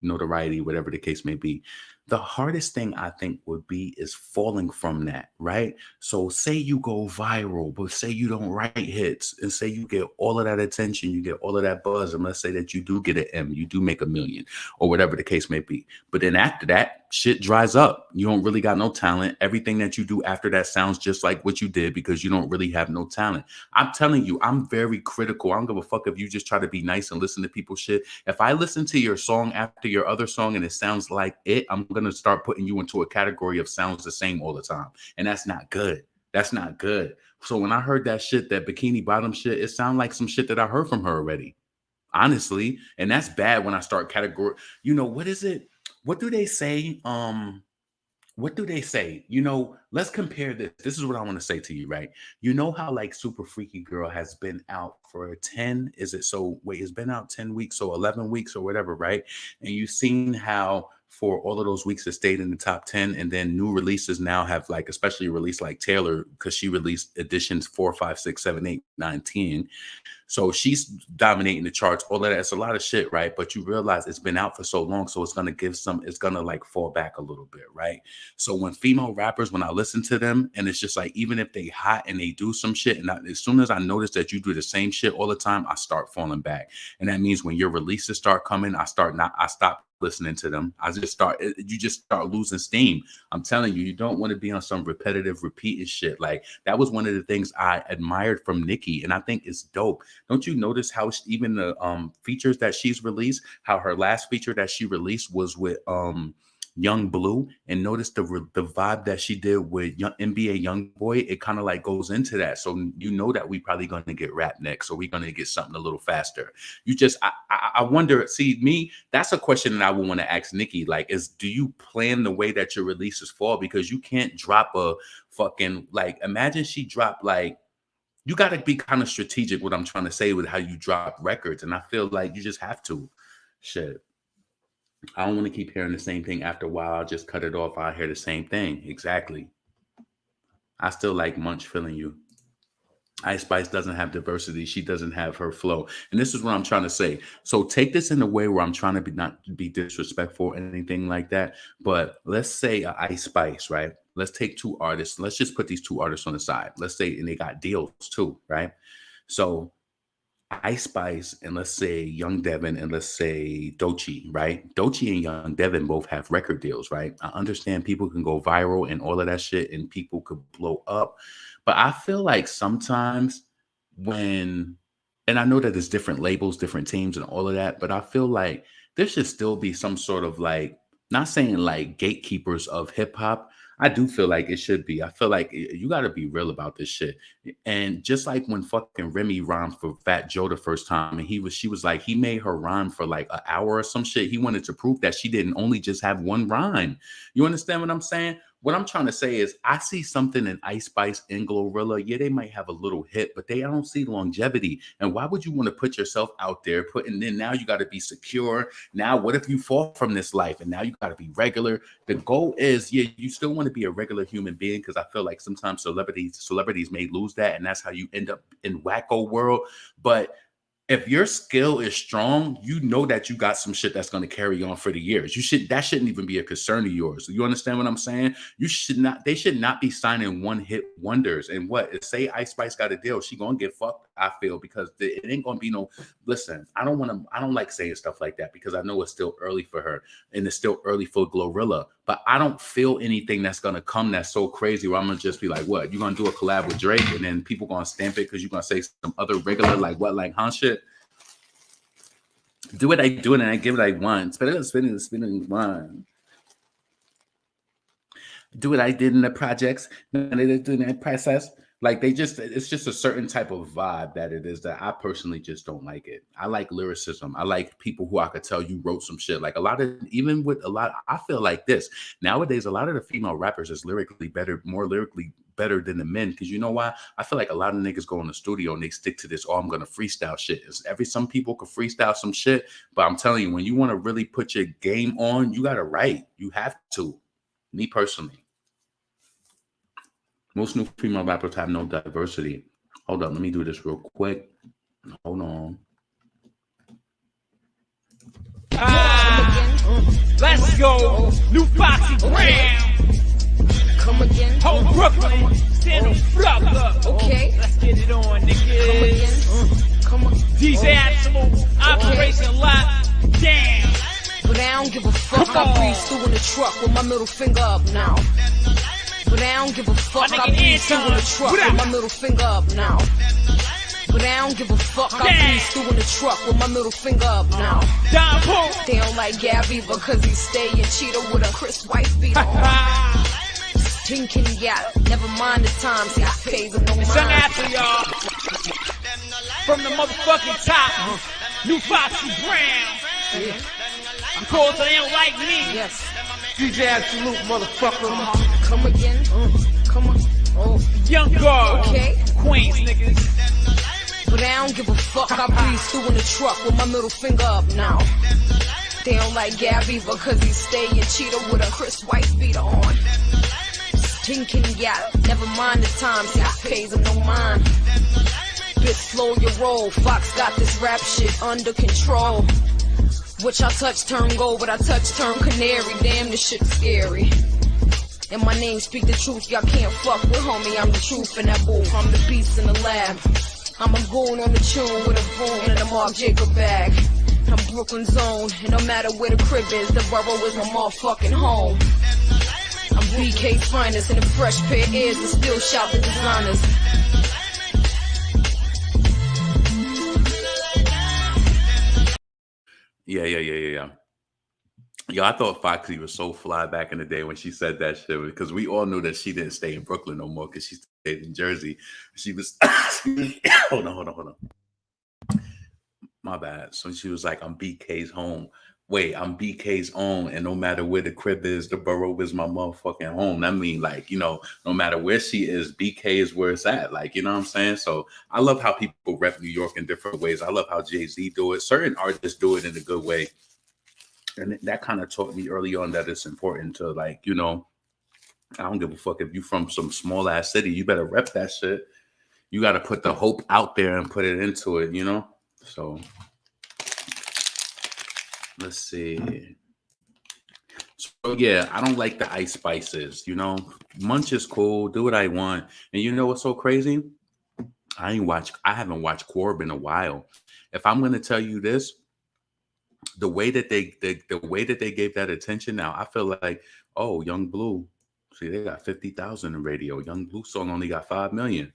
notoriety, whatever the case may be. The hardest thing I think would be is falling from that, right? So say you go viral, but say you don't write hits and say you get all of that attention, you get all of that buzz, and let's say that you do get an M, you do make $1 million or whatever the case may be. But then after that, shit dries up. You don't really got no talent. Everything that you do after that sounds just like what you did because you don't really have no talent. I'm telling you, I'm very critical. I don't give a fuck if you just try to be nice and listen to people's shit. If I listen to your song after your other song and it sounds like it, I'm going to start putting you into a category of sounds the same all the time. And that's not good. That's not good. So when I heard that shit, that Bikini Bottom shit, it sounded like some shit that I heard from her already, honestly. And that's bad when I start category. What is it? What do they say? What do they say? Let's compare this. This is what I want to say to you, right? You know how like Super Freaky Girl has been out for 10, it's been out 10 weeks, so 11 weeks or whatever, right? And you've seen how for all of those weeks it stayed in the top 10, and then new releases now have like, especially released like Taylor, because she released editions 4, 5, 6, 7, 8, 9, 10. So she's dominating the charts, all of that. It's a lot of shit, right? But you realize it's been out for so long, so it's gonna like fall back a little bit, right? So when female rappers, when I listen to them, and it's just like, even if they hot and they do some shit, and as soon as I notice that you do the same shit all the time, I start falling back. And that means when your releases start coming, I stop listening to them. You just start losing steam. I'm telling you, you don't want to be on some repetitive, repeated shit. Like that was one of the things I admired from Nicki, and I think it's dope. Don't you notice how even the features that she's released, how her last feature that she released was with Young Blue, and notice the vibe that she did with NBA Youngboy. It kind of like goes into that, so that we probably going to get rap next, so we're going to get something a little faster. I wonder. See, me, that's a question that I would want to ask Nicki. Like, do you plan the way that your releases fall? Because you can't drop a fucking, like, imagine she dropped like. You got to be kind of strategic. What I'm trying to say with how you drop records, and I feel like you just have to. Shit. I don't want to keep hearing the same thing. After a while, I'll just cut it off. I'll hear the same thing. Exactly. I still like Munch Feeling You. Ice Spice doesn't have diversity. She doesn't have her flow. And this is what I'm trying to say. So take this in a way where I'm trying to not be disrespectful or anything like that. But let's say Ice Spice, right? Let's take two artists. Let's just put these two artists on the side. Let's say, and they got deals too, right? So Ice Spice and let's say Young Devin and let's say Doechii, right? Doechii and Young Devin both have record deals, right? I understand people can go viral and all of that shit and people could blow up. But I feel like sometimes and I know that there's different labels, different teams and all of that, but I feel like there should still be some sort of like, not saying like gatekeepers of hip hop. I do feel like it should be. I feel like you got to be real about this shit. And just like when fucking Remy rhymed for Fat Joe the first time, and she was like, he made her rhyme for like an hour or some shit. He wanted to prove that she didn't only just have one rhyme. You understand what I'm saying? What I'm trying to say is I see something in Ice Spice and Glorilla. Yeah, they might have a little hit, but I don't see longevity. And why would you want to put yourself out there, now you got to be secure. Now, what if you fall from this life and now you got to be regular? The goal is, yeah, you still want to be a regular human being, because I feel like sometimes celebrities may lose that, and that's how you end up in wacko world. But if your skill is strong, you know that you got some shit that's going to carry on for the years. That shouldn't even be a concern of yours. You understand what I'm saying? They should not be signing one hit wonders. And say Ice Spice got a deal, she going to get fucked, I feel, because it ain't going to be no, listen, I don't like saying stuff like that because I know it's still early for her and it's still early for Glorilla, but I don't feel anything that's going to come that's so crazy where I'm going to just be like, what, you going to do a collab with Drake and then people going to stamp it because you're going to say some other regular, like what, like, huh, shit? Do what I do and I give it I want. Spinning one. Do what I did in the projects. And they did in that process. Like it's just a certain type of vibe that it is that I personally just don't like it. I like lyricism. I like people who I could tell you wrote some shit. Like I feel like this. Nowadays, a lot of the female rappers is more lyrically better than the men. Because you know why? I feel like a lot of niggas go in the studio and they stick to this, I'm gonna freestyle shit. Some people can freestyle some shit, but I'm telling you, when you want to really put your game on, you gotta write. You have to. Me personally. Most new female rappers have no diversity. Hold up, let me do this real quick. Hold on. Let's go. New Foxy Brown. Come again. Whole Brooklyn. Stand the fuck up. Okay. Let's get it on, niggas. Come on. DJ Absolute. Operation Lock. Damn. But I don't give a fuck. I breeze through in the truck with my middle finger up now. But I don't give a fuck. I breeze through in the truck with my middle finger up now. But I don't give a fuck. I breeze through in the truck with my middle finger up now. They don't like Gabby because he stay and cheater with a Chris White beat on. Tinkin' yeah, never mind the time. See, I pay them no mind. Sung after y'all. From the motherfucking top. New Foxy Brown. I'm cold so they don't like me. Yes. DJ Absolute, motherfucker. Come again. Come on. Oh. Young guard. Okay. Queens, niggas. But I don't give a fuck. I breeze through in the truck with my middle finger up now. They don't like Gabby because he stay and cheater with a Chris White beater on. Tinkin' yeah, never mind the time. See, I pays him no mind. Bit slow your roll. Fox got this rap shit under control. Which I touch turn gold, but I touch turn canary. Damn, this shit scary. And my name speak the truth, y'all can't fuck with homie. I'm the truth in that booth, I'm the beast in the lab. I'm a goon on the tune with a boom and a Mark Jacob bag. I'm Brooklyn zone, and no matter where the crib is, the borough is my motherfucking home. I'm BK's finest, and a fresh pair of ears to still shout the designers. Yeah. Yo, I thought Foxy was so fly back in the day when she said that shit because we all knew that she didn't stay in Brooklyn no more because she stayed in Jersey. She was hold on. My bad. So she was like, I'm BK's home. Wait, I'm BK's own, and no matter where the crib is, the borough is my motherfucking home. I mean, like, you know, no matter where she is, BK is where it's at. Like, you know what I'm saying? So I love how people rep New York in different ways. I love how Jay-Z do it. Certain artists do it in a good way. And that kind of taught me early on that it's important to, like, you know, I don't give a fuck if you from some small ass city, you better rep that shit. You got to put the hope out there and put it into it, you know? So let's see. So yeah, I don't like the Ice Spices, you know. Munch is cool, do what I want. And you know what's so crazy? I haven't watched Corb in a while. If I'm gonna tell you this, the way that they gave that attention now, I feel like, oh, Young Blue. See, they got 50,000 in radio. Young Blue song only got 5 million.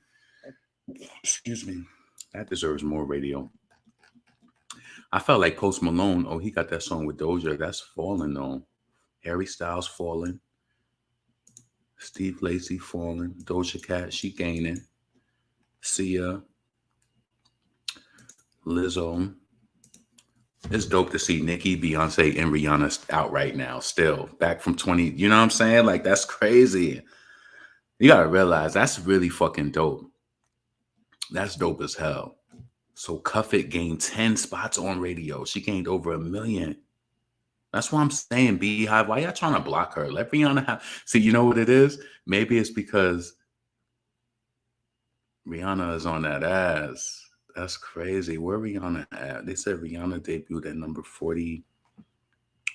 Excuse me. That deserves more radio. I felt like Post Malone. Oh, he got that song with Doja. That's falling though. Harry Styles falling. Steve Lacy falling. Doja Cat, she gaining. Sia. Lizzo. It's dope to see Nicki, Beyonce, and Rihanna out right now. Still back from 20. You know what I'm saying? Like, that's crazy. You gotta realize that's really fucking dope. That's dope as hell. So Cuff It gained 10 spots on radio. She gained over 1 million. That's why I'm saying, Beehive, why y'all trying to block her? Let Rihanna have. See, you know what it is? Maybe it's because Rihanna is on that ass. That's crazy. Where Rihanna at? They said Rihanna debuted at number 40.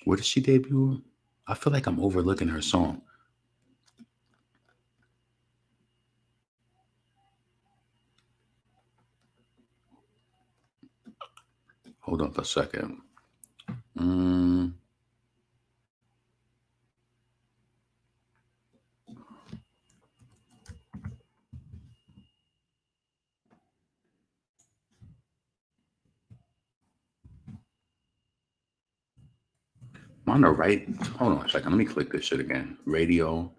Where did she debut? I feel like I'm overlooking her song. Hold on for a second. I'm on the right. Hold on a second. Let me click this shit again. Radio.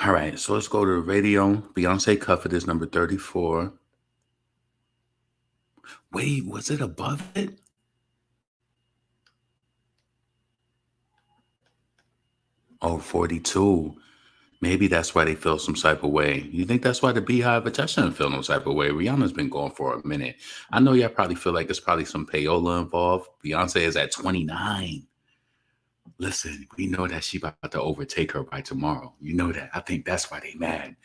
All right, so let's go to radio. Beyonce Cuffed is number 34. Wait, was it above it? Oh, 42. Maybe that's why they feel some type of way. You think that's why the Beehive, but I shouldn't feel no type of way. Rihanna's been gone for a minute. I know y'all probably feel like there's probably some payola involved. Beyonce is at 29. Listen, we know that she about to overtake her by tomorrow. You know that. I think that's why they mad.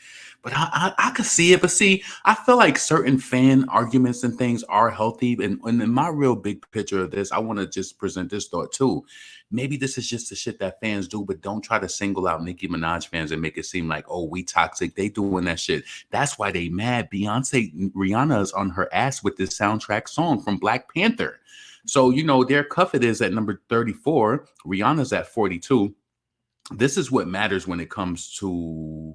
But I could see it. But see, I feel like certain fan arguments and things are healthy. And in my real big picture of this, I want to just present this thought too. Maybe this is just the shit that fans do, but don't try to single out Nicki Minaj fans and make it seem like, oh, we toxic. They doing that shit. That's why they mad. Rihanna is on her ass with this soundtrack song from Black Panther. So, you know, their Cuffed is at number 34. Rihanna's at 42. This is what matters when it comes to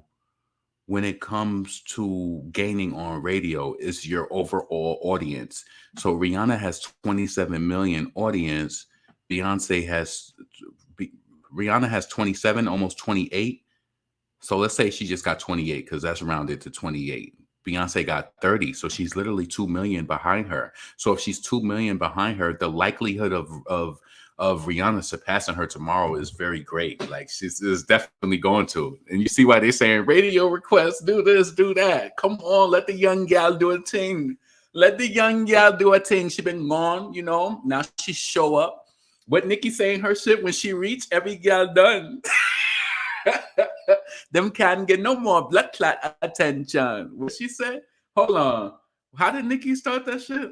gaining on radio is your overall audience. So Rihanna has 27 million audience. Rihanna has 27, almost 28. So let's say she just got 28 because that's rounded to 28. Beyonce got 30, so she's literally 2 million behind her. So if she's 2 million behind her, the likelihood of Rihanna surpassing her tomorrow is very great. Like she's definitely going to. And you see why they're saying radio requests, do this, do that. Come on, let the young gal do a thing. Let the young gal do a thing. She been gone, you know. Now she show up. What Nicki saying her shit when she reach, every gal done. Them can't get no more blood clot attention. What she said? Hold on. How did Nicki start that shit?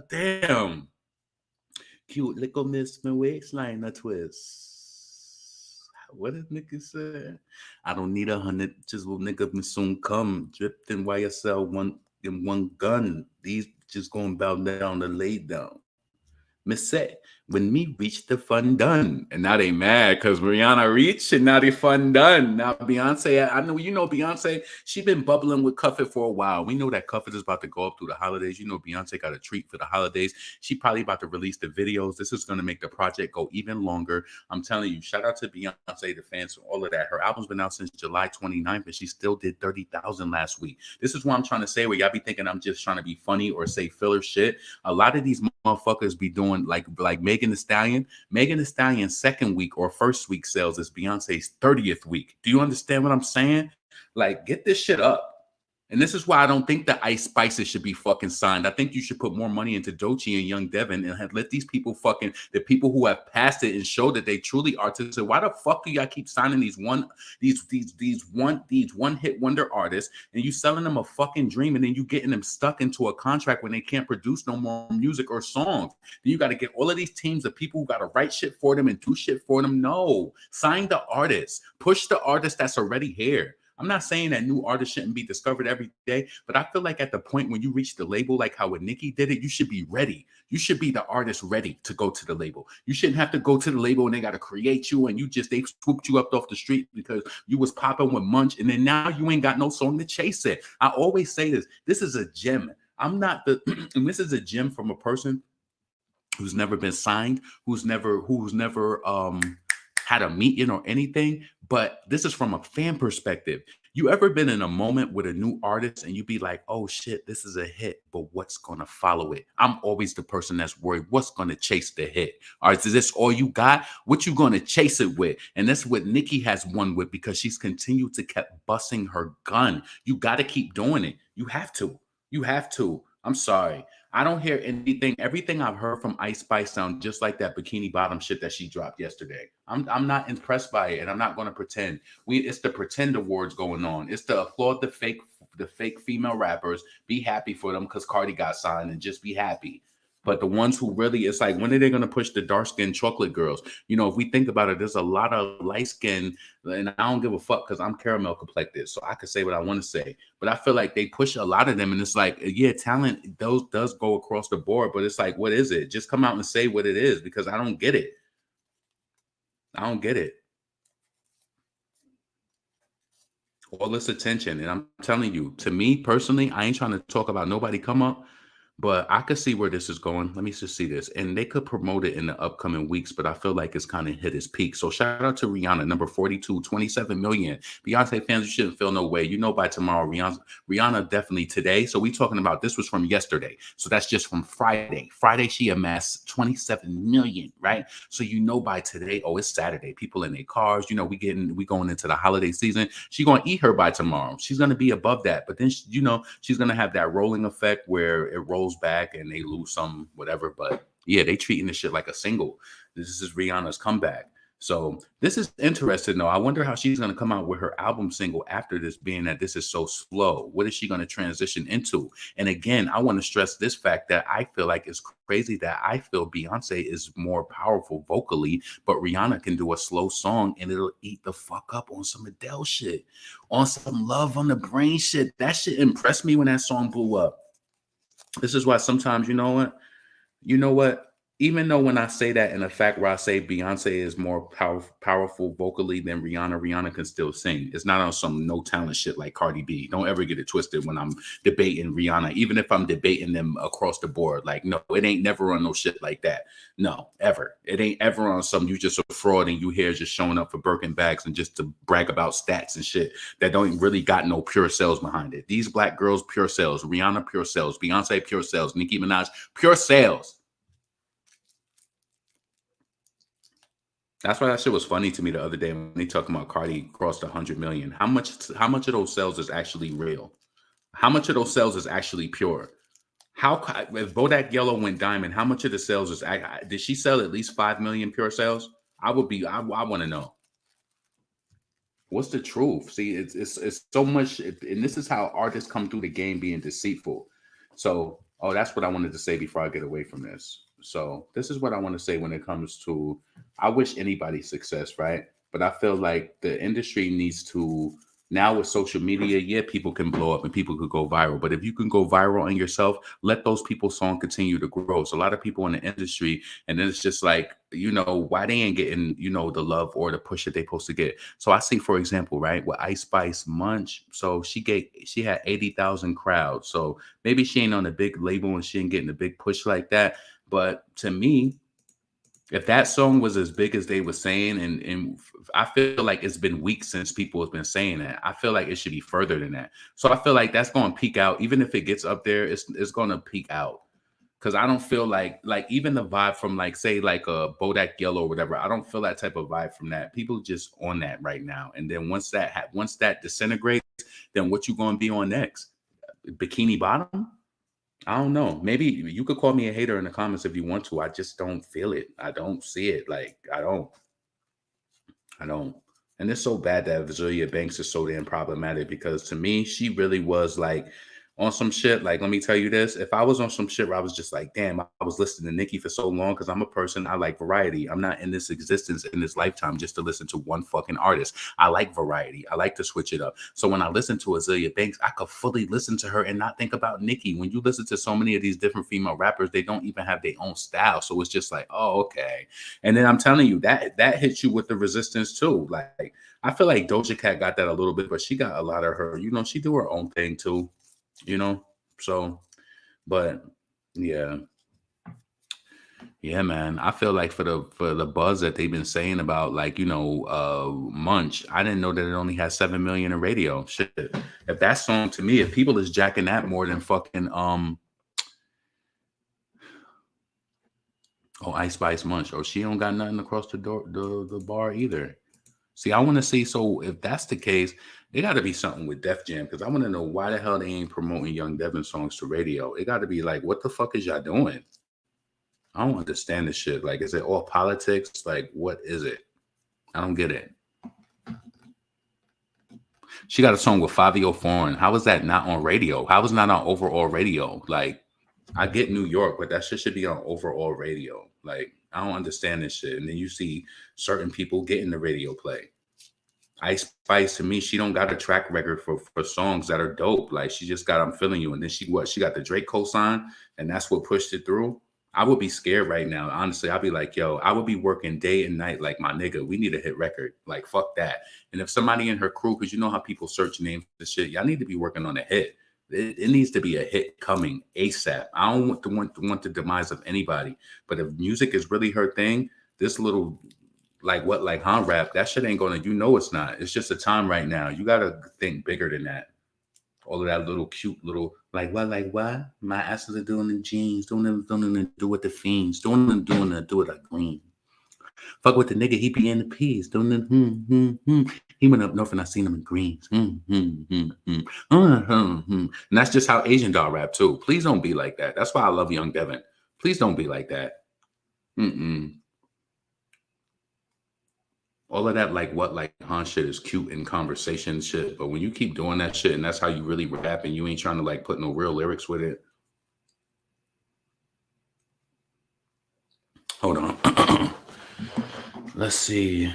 Damn. Cute little miss my waistline a twist. What did Nicki say? I don't need 100, just will nigga me soon come. Drifting YSL one gun. These just going bow down to lay down. Miss said, when me reach the fun done. And now they mad because Rihanna reached and now they fun done. Now Beyonce, I know you know Beyonce, she been bubbling with Cuffed for a while. We know that Cuffed is about to go up through the holidays. You know Beyonce got a treat for the holidays. She probably about to release the videos. This is going to make the project go even longer. I'm telling you, shout out to Beyonce, the fans, all of that. Her album's been out since July 29th, and she still did 30,000 last week. This is what I'm trying to say, where y'all be thinking I'm just trying to be funny or say filler shit. A lot of these motherfuckers be doing like Megan Thee Stallion. Megan Thee Stallion's second week or first week sales is Beyonce's 30th week. Do you understand what I'm saying? Like, get this shit up. And this is why I don't think the Ice Spices should be fucking signed. I think you should put more money into Doechii and Young Devin and let these people fucking, the people who have passed it and show that they truly artists. Why the fuck do y'all keep signing these one hit wonder artists and you selling them a fucking dream and then you getting them stuck into a contract when they can't produce no more music or songs? Then you got to get all of these teams of people who got to write shit for them and do shit for them. No, sign the artists, push the artist that's already here. I'm not saying that new artists shouldn't be discovered every day, but I feel like at the point when you reach the label, like how with Nicki did it, you should be ready. You should be the artist ready to go to the label. You shouldn't have to go to the label and they got to create you and they swooped you up off the street because you was popping with Munch and then now you ain't got no song to chase it. I always say this is a gem. And this is a gem from a person who's never been signed, who's never had a meeting or anything, but this is from a fan perspective. You ever been in a moment with a new artist and you be like, oh shit, this is a hit, but what's gonna follow it? I'm always the person that's worried, what's gonna chase the hit? Or is this all you got? What you gonna chase it with? And that's what Nicki has won with because she's continued to keep busting her gun. You gotta keep doing it. You have to. I'm sorry. I don't hear anything. Everything I've heard from Ice Spice sound just like that Bikini Bottom shit that she dropped yesterday. I'm not impressed by it, and I'm not going to pretend. It's the pretend awards going on. It's to applaud the fake female rappers, be happy for them because Cardi got signed, and just be happy. But the ones who really, it's like, when are they going to push the dark-skinned chocolate girls? You know, if we think about it, there's a lot of light-skinned, and I don't give a fuck because I'm caramel complected, so I can say what I want to say. But I feel like they push a lot of them, and it's like, yeah, talent does go across the board, but it's like, what is it? Just come out and say what it is, because I don't get it. I don't get it. All this attention, and I'm telling you, to me personally, I ain't trying to talk about nobody come up, but I could see where this is going. Let me just see this. And they could promote it in the upcoming weeks, but I feel like it's kind of hit its peak. So shout out to Rihanna, number 42, 27 million. Beyonce fans, you shouldn't feel no way. You know by tomorrow, Rihanna definitely today. So we talking about, this was from yesterday. So that's just from Friday. Friday, she amassed 27 million, right? So you know by today, oh, it's Saturday. People in their cars, you know, we going into the holiday season. She going to eat her by tomorrow. She's going to be above that. But then, you know, she's going to have that rolling effect where it rolls back and they lose some whatever. But yeah, they treating this shit like a single. This is Rihanna's comeback. So this is interesting though. I wonder how she's going to come out with her album single after this, being that this is so slow. What is she going to transition into? And again, I want to stress this fact that I feel like it's crazy that I feel Beyonce is more powerful vocally, but Rihanna can do a slow song and it'll eat the fuck up on some Adele shit, on some Love on the Brain shit. That shit impressed me when that song blew up. This is why sometimes, you know what? Even though when I say that in a fact where I say Beyonce is more powerful vocally than Rihanna can still sing. It's not on some no talent shit like Cardi B. Don't ever get it twisted when I'm debating Rihanna, even if I'm debating them across the board. Like, no, it ain't never on no shit like that. No, ever. It ain't ever on some you just a fraud and you here just showing up for Birkin bags and just to brag about stats and shit that don't really got no pure sales behind it. These black girls, pure sales. Rihanna, pure sales. Beyonce, pure sales. Nicki Minaj, pure sales. That's why that shit was funny to me the other day when they talking about Cardi crossed 100 million. How much of those sales is actually real? How much of those sales is actually pure? If Bodak Yellow went diamond, how much of the sales is, did she sell at least 5 million pure sales? I want to know. What's the truth? See, it's so much, and this is how artists come through the game being deceitful. So, that's what I wanted to say before I get away from this. So this is what I want to say when it comes to, I wish anybody success, right? But I feel like the industry needs to, now with social media, yeah, people can blow up and people could go viral. But if you can go viral on yourself, let those people's song continue to grow. So a lot of people in the industry, and then it's just like, why they ain't getting, the love or the push that they supposed to get. So I see, for example, right, with Ice Spice Munch. So she had 80,000 crowds. So maybe she ain't on a big label and she ain't getting a big push like that. But to me, if that song was as big as they were saying, and I feel like it's been weeks since people have been saying that, I feel like it should be further than that. So I feel like that's going to peak out. Even if it gets up there, it's going to peak out. Because I don't feel like even the vibe from say a Bodak Yellow or whatever, I don't feel that type of vibe from that. People just on that right now. And then once that disintegrates, then what you going to be on next? Bikini Bottom? I don't know. Maybe you could call me a hater in the comments if you want to. I just don't feel it. I don't see it. I don't. And it's so bad that Azealia Banks is so damn problematic, because to me, she really was on some shit. Let me tell you this. If I was on some shit where I was just damn, I was listening to Nicki for so long, because I'm a person, I like variety. I'm not in this existence, in this lifetime, just to listen to one fucking artist. I like variety. I like to switch it up. So when I listen to Azealia Banks, I could fully listen to her and not think about Nicki. When you listen to so many of these different female rappers, they don't even have their own style. So it's just oh, okay. And then I'm telling you, that hits you with the resistance too. I feel like Doja Cat got that a little bit, but she got a lot of her, she do her own thing too. So, but yeah, man, I feel like for the buzz that they've been saying about Munch, I didn't know that it only has 7 million in radio. Shit, if that song, to me, if people is jacking that more than fucking Ice Spice Munch, she don't got nothing across the bar either. See, I want to see. So if that's the case, it got to be something with Def Jam because I want to know why the hell they ain't promoting Young Devin songs to radio. It got to be like, what the fuck is y'all doing? I don't understand this shit. Like, is it all politics? Like, what is it? I don't get it. She got a song with Fabio Foreign. How is that not on radio? How is it not on overall radio? Like, I get New York, but that shit should be on overall radio. Like, I don't understand this shit. And then you see certain people getting the radio play. Ice Spice, to me, she don't got a track record for songs that are dope. Like, she just got I'm Feeling You. And then she got the Drake cosign, and that's what pushed it through. I would be scared right now. Honestly, I'd be like, yo, I would be working day and night like my nigga. We need a hit record. Like, fuck that. And if somebody in her crew, because you know how people search names and shit, y'all need to be working on a hit. It needs to be a hit coming ASAP. I don't want the demise of anybody. But if music is really her thing, this little like rap, that shit ain't gonna, you know it's not. It's just a time right now. You gotta think bigger than that. All of that little cute little like what? My asses are doing the jeans, doing them do with the fiends, doing them do with the green. Fuck with the nigga, he be in the peas, doing them He went up north and I seen him in greens. And that's just how Asian doll rap too. Please don't be like that. That's why I love Young Devin. Please don't be like that. All of that like shit is cute in conversation shit, but when you keep doing that shit and that's how you really rap and you ain't trying to like put no real lyrics with it. Hold on. Let's see.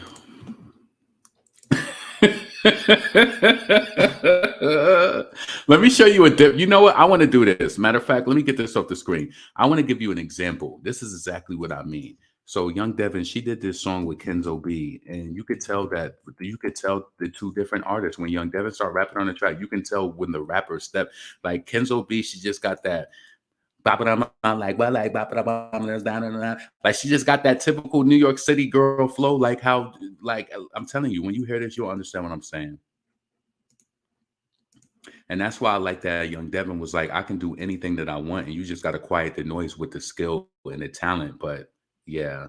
Let me show you a dip. You know what? I want to do this. Matter of fact, let me get this off the screen. I want to give you an example. This is exactly what I mean. So Young Devin, she did this song with Kenzo B, and you could tell the two different artists. When Young Devin start rapping on the track, you can tell when the rapper step. Like Kenzo B, she just got that like she just got that typical New York City girl flow. Like how, like I'm telling you, when you hear this, you'll understand what I'm saying. And that's why I like that Young Devin was like, I can do anything that I want, and you just got to quiet the noise with the skill and the talent. But yeah,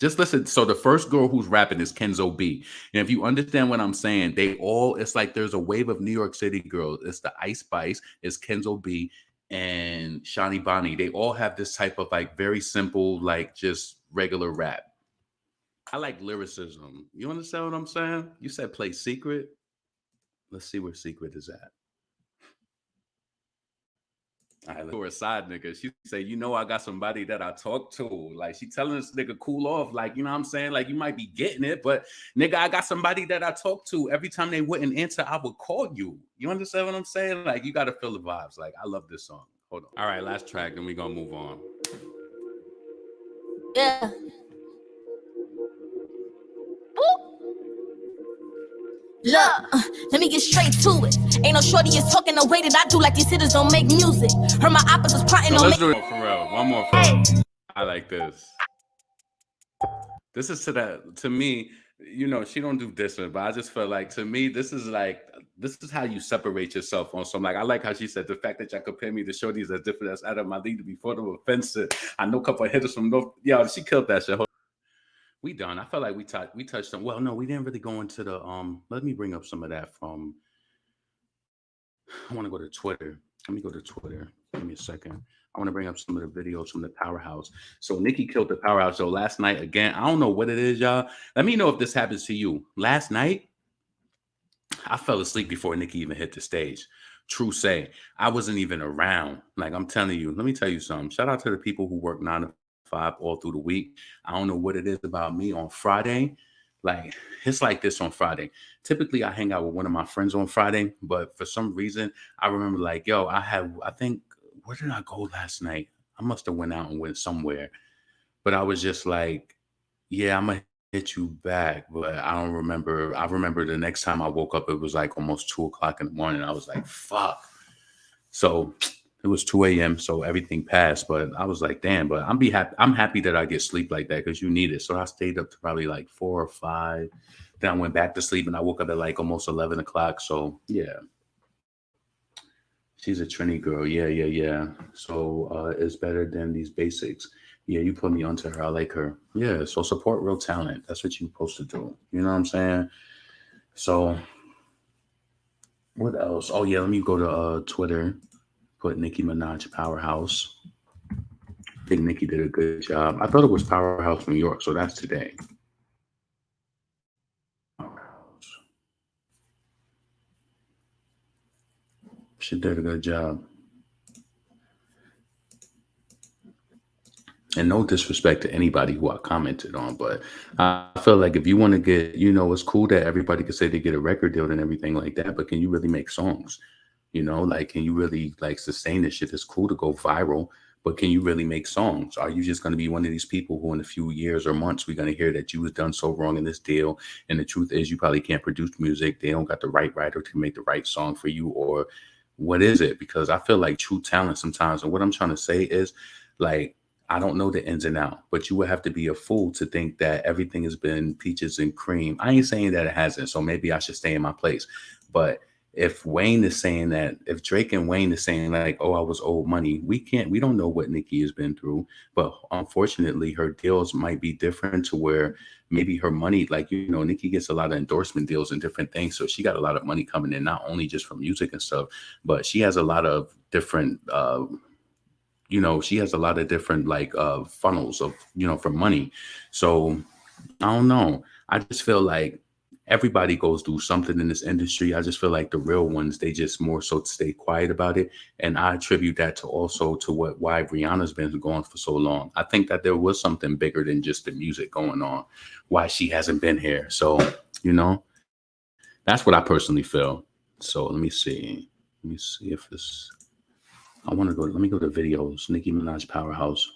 just listen. So the first girl who's rapping is Kenzo B. And if you understand what I'm saying, it's like there's a wave of New York City girls. It's the Ice Spice, it's Kenzo B, and Shani Bonnie. They all have this type of like very simple, like just regular rap. I like lyricism. You understand what I'm saying? You said play Secret. Let's see where Secret is at. All right, for a side nigga, she say, you know, I got somebody that I talk to. Like, she telling this nigga cool off. Like, you know what I'm saying? Like, you might be getting it, but nigga, I got somebody that I talk to. Every time they wouldn't answer, I would call you. You understand what I'm saying? Like, you got to feel the vibes. Like, I love this song. Hold on. All right, last track, then we gonna move on. Yeah. Look, let me get straight to it. Ain't no shorty is talking the way that I do, like these hitters don't make music. Heard my opposites plotting on. Let's do it for real. One more for real. I like this. This is to me, you know, she don't do this one, but I just feel like to me, this is how you separate yourself on some. Like, I like how she said the fact that y'all compare me to shorties as different as out of my league before them offensive. I know a couple of hitters from North. Yo, she killed that shit. We done. I felt like we touched on. Well, no, we didn't really go into the let me bring up some of that from. I want to go to Twitter. Let me go to Twitter. Give me a second. I want to bring up some of the videos from the Powerhouse. So Nicki killed the Powerhouse show last night again. I don't know what it is, y'all. Let me know if this happens to you. Last night, I fell asleep before Nicki even hit the stage. True say, I wasn't even around. Like, I'm telling you. Let me tell you something. Shout out to the people who work 9 to 5 all through the week. I don't know what it is about me on Friday. Like, it's like this on Friday. Typically, I hang out with one of my friends on Friday, but for some reason, I remember like, yo, I think, where did I go last night? I must have went out and went somewhere. But I was just like, yeah, I'm going to hit you back. But I don't remember. I remember the next time I woke up, it was like almost 2 o'clock in the morning. I was like, fuck. So it was 2 a.m. So everything passed, but I was like, damn, but I'm happy that I get sleep like that because you need it. So I stayed up to probably like 4 or 5. Then I went back to sleep and I woke up at like almost 11 o'clock. So yeah, she's a Trini girl. Yeah. So it's better than these basics. Yeah, you put me onto her. I like her. Yeah, so support real talent. That's what you're supposed to do. You know what I'm saying? So what else? Oh yeah, let me go to Twitter. Put Nicki Minaj Powerhouse. I think Nicki did a good job. I thought it was Powerhouse New York, so that's today. She did a good job. And no disrespect to anybody who I commented on, but I feel like if you want to get, it's cool that everybody could say they get a record deal and everything like that, but can you really make songs? Like, can you really like sustain this shit? It's cool to go viral, but can you really make songs? Are you just going to be one of these people who in a few years or months, we're going to hear that you was done so wrong in this deal? And the truth is you probably can't produce music. They don't got the right writer to make the right song for you, or what is it? Because I feel like true talent sometimes, and what I'm trying to say is like, I don't know the ins and out, but you would have to be a fool to think that everything has been peaches and cream. I ain't saying that it hasn't, so maybe I should stay in my place. But if Wayne is saying that, if Drake and Wayne is saying like, oh, I was owed money, we don't know what Nicki has been through. But unfortunately, her deals might be different to where maybe her money, like, Nicki gets a lot of endorsement deals and different things. So she got a lot of money coming in, not only just from music and stuff, but she has a lot of different, she has a lot of different like funnels of, for money. So I don't know. I just feel like everybody goes through something in this industry. I just feel like the real ones, they just more so stay quiet about it. And I attribute that to also to why Rihanna's been going for so long. I think that there was something bigger than just the music going on, why she hasn't been here. So, that's what I personally feel. So let me see. Let me see if this, let me go to videos. Nicki Minaj Powerhouse.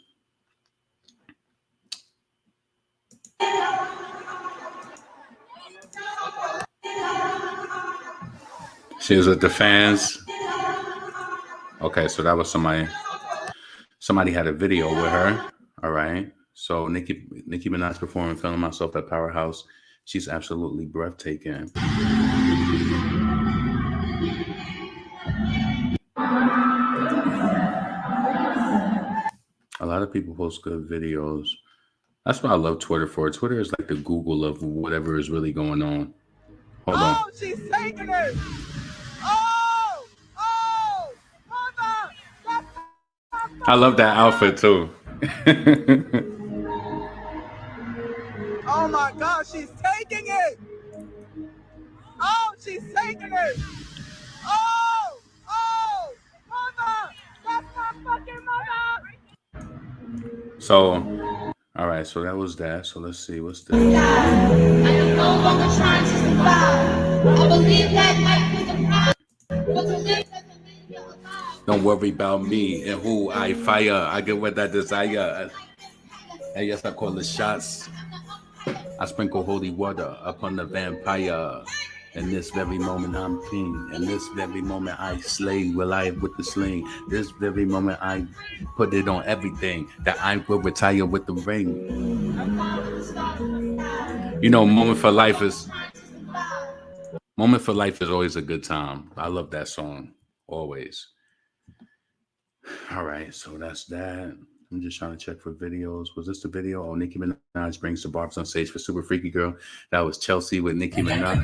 She was with the FanS. Okay, so that was somebody had a video with her. All right. So Nicki Minaj performing Feeling Myself at Powerhouse. She's absolutely breathtaking. A lot of people post good videos. That's what I love Twitter for. Twitter is like the Google of whatever is really going on. Hold on. Oh, she's taking it. Mother. I love that outfit too. Oh my God, she's taking it. Oh, she's taking it. Oh, mother. That's my fucking mother. So, all right, so that was that. So let's see, what's this? I am no longer trying to survive. I believe that life was a prize, but to live doesn't mean you're alive. Don't worry about me and who I fire. I get what I desire. And yes, I call the shots. I sprinkle holy water upon the vampire. In this very moment, I'm king. In this very moment, I slay Goliath with the sling. This very moment, I put it on everything. That I will retire with the ring. Moment for life is always a good time. I love that song, always. All right, so that's that. I'm just trying to check for videos. Was this the video? Oh, Nicki Minaj brings the barbs on stage for Super Freaky Girl. That was Chelsea with Nicki Minaj.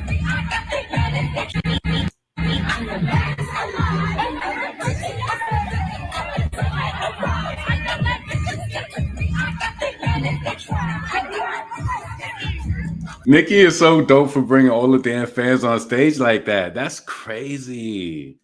Nicki is so dope for bringing all the damn fans on stage like that. That's crazy.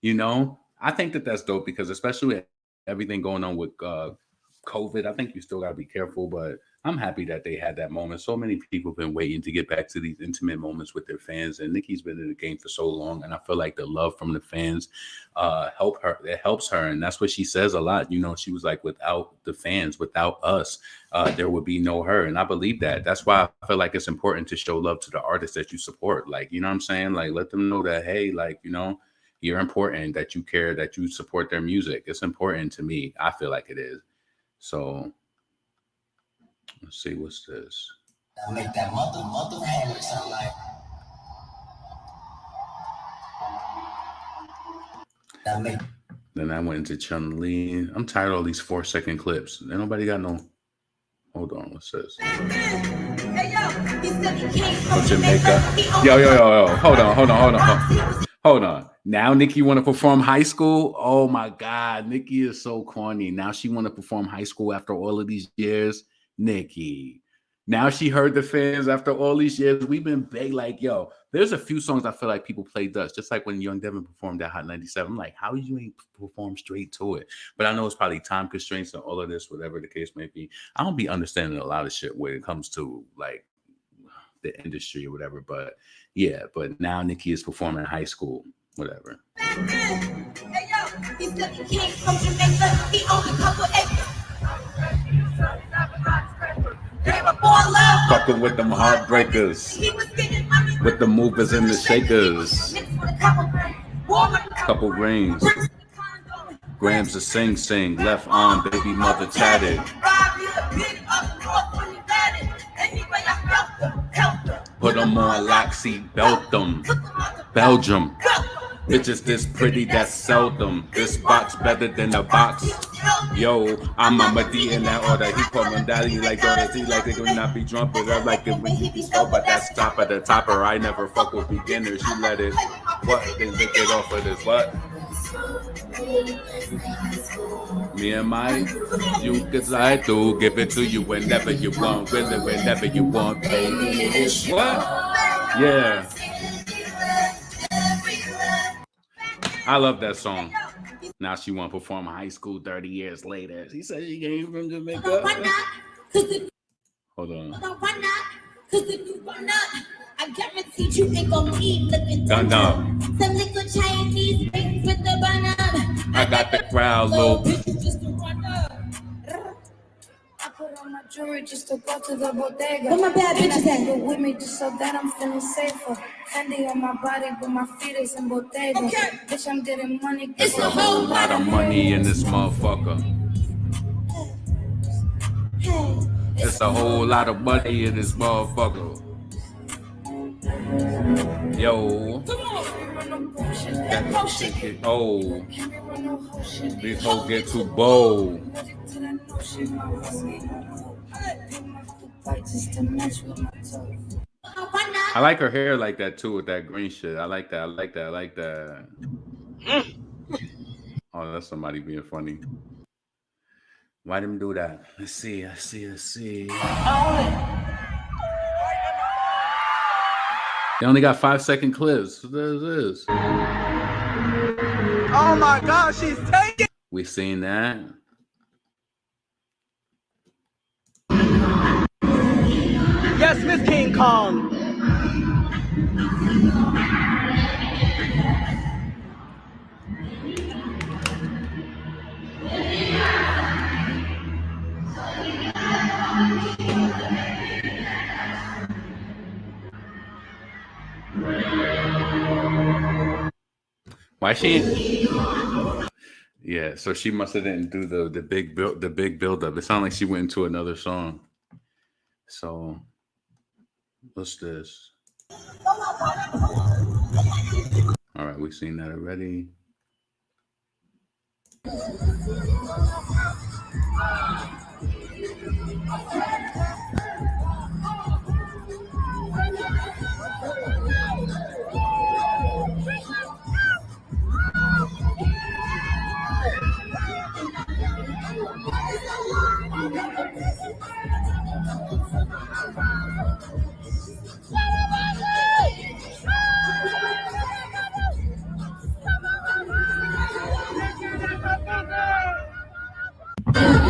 I think that that's dope because especially with everything going on with COVID, I think you still got to be careful, but I'm happy that they had that moment. So many people have been waiting to get back to these intimate moments with their fans, and Nicki's been in the game for so long, and I feel like the love from the fans helps her, and that's what she says a lot. She was like, without the fans, without us, there would be no her, and I believe that. That's why I feel like it's important to show love to the artists that you support. Like, you know what I'm saying? Like, let them know that, hey, like, you're important, that you care, that you support their music. It's important to me. I feel like it is. So let's see, what's this? I make that mother hammer sound like. Then I went into Chun-Li. I'm tired of all these 4-second clips. Ain't nobody got no. Hold on, what's this? Hey, yo, he said he came from From Jamaica. Yo. Hold on. Now Nicki want to perform High School? Oh my God, Nicki is so corny. Now she want to perform High School after all of these years. Nicki. Now she heard the fans after all these years. We've been big like, yo, there's a few songs I feel like people play dust. Just like when Young Devin performed at Hot 97. I'm like, how you ain't perform straight to it? But I know it's probably time constraints and all of this, whatever the case may be. I don't be understanding a lot of shit when it comes to like the industry or whatever. But yeah, but now Nicki is performing High School, whatever. Hey, yo, he said he came from Jamaica. He owned a couple acres. Fucking with them heartbreakers, with the movers and the shakers, couple grains, grams of sing, left arm, baby mother tatted. Put them on lock, seat belt them, Belgium. Bitches this pretty, that's seldom. This box better than a box. Yo, I'm a D in that order. He called him daddy like daughters. He like they could not be drunk, but I like it when he be slow. But that's top of the topper. I never fuck with beginners. You let it, what? Then lick it off of this, what? Me and Mike, you decide to give it to you whenever you want, really whenever you want, baby. What? Yeah. I love that song. Now she want to perform High School 30 years later. She said she came from Jamaica. Hold on. I guarantee you ain't gonna keep looking Dun. Some little Chinese things with the bun up. I got the crowd low. Just to run up. I put on my jewelry just to go to the bodega. Where my bad bitches at? Go with me just so that I'm feeling safer. Fendi on my body, but my feet is in bodega. Okay. Bitch, I'm getting money. It's a whole lot of money in this motherfucker. It's a whole lot of money in this motherfucker. Yo. That shit get old. These hoes get too bold. I like her hair like that too with that green shit. I like that. Oh, that's somebody being funny. Why them do that? Let's see. They only got 5-second clips. What is this? Oh my God, she's taking. We seen that. Yes, Miss King Kong. Why she? Yeah, so she must have didn't do the big build up. It sounded like she went into another song. So what's this? All right, we've seen that already.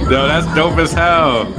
Yo, that's dope as hell.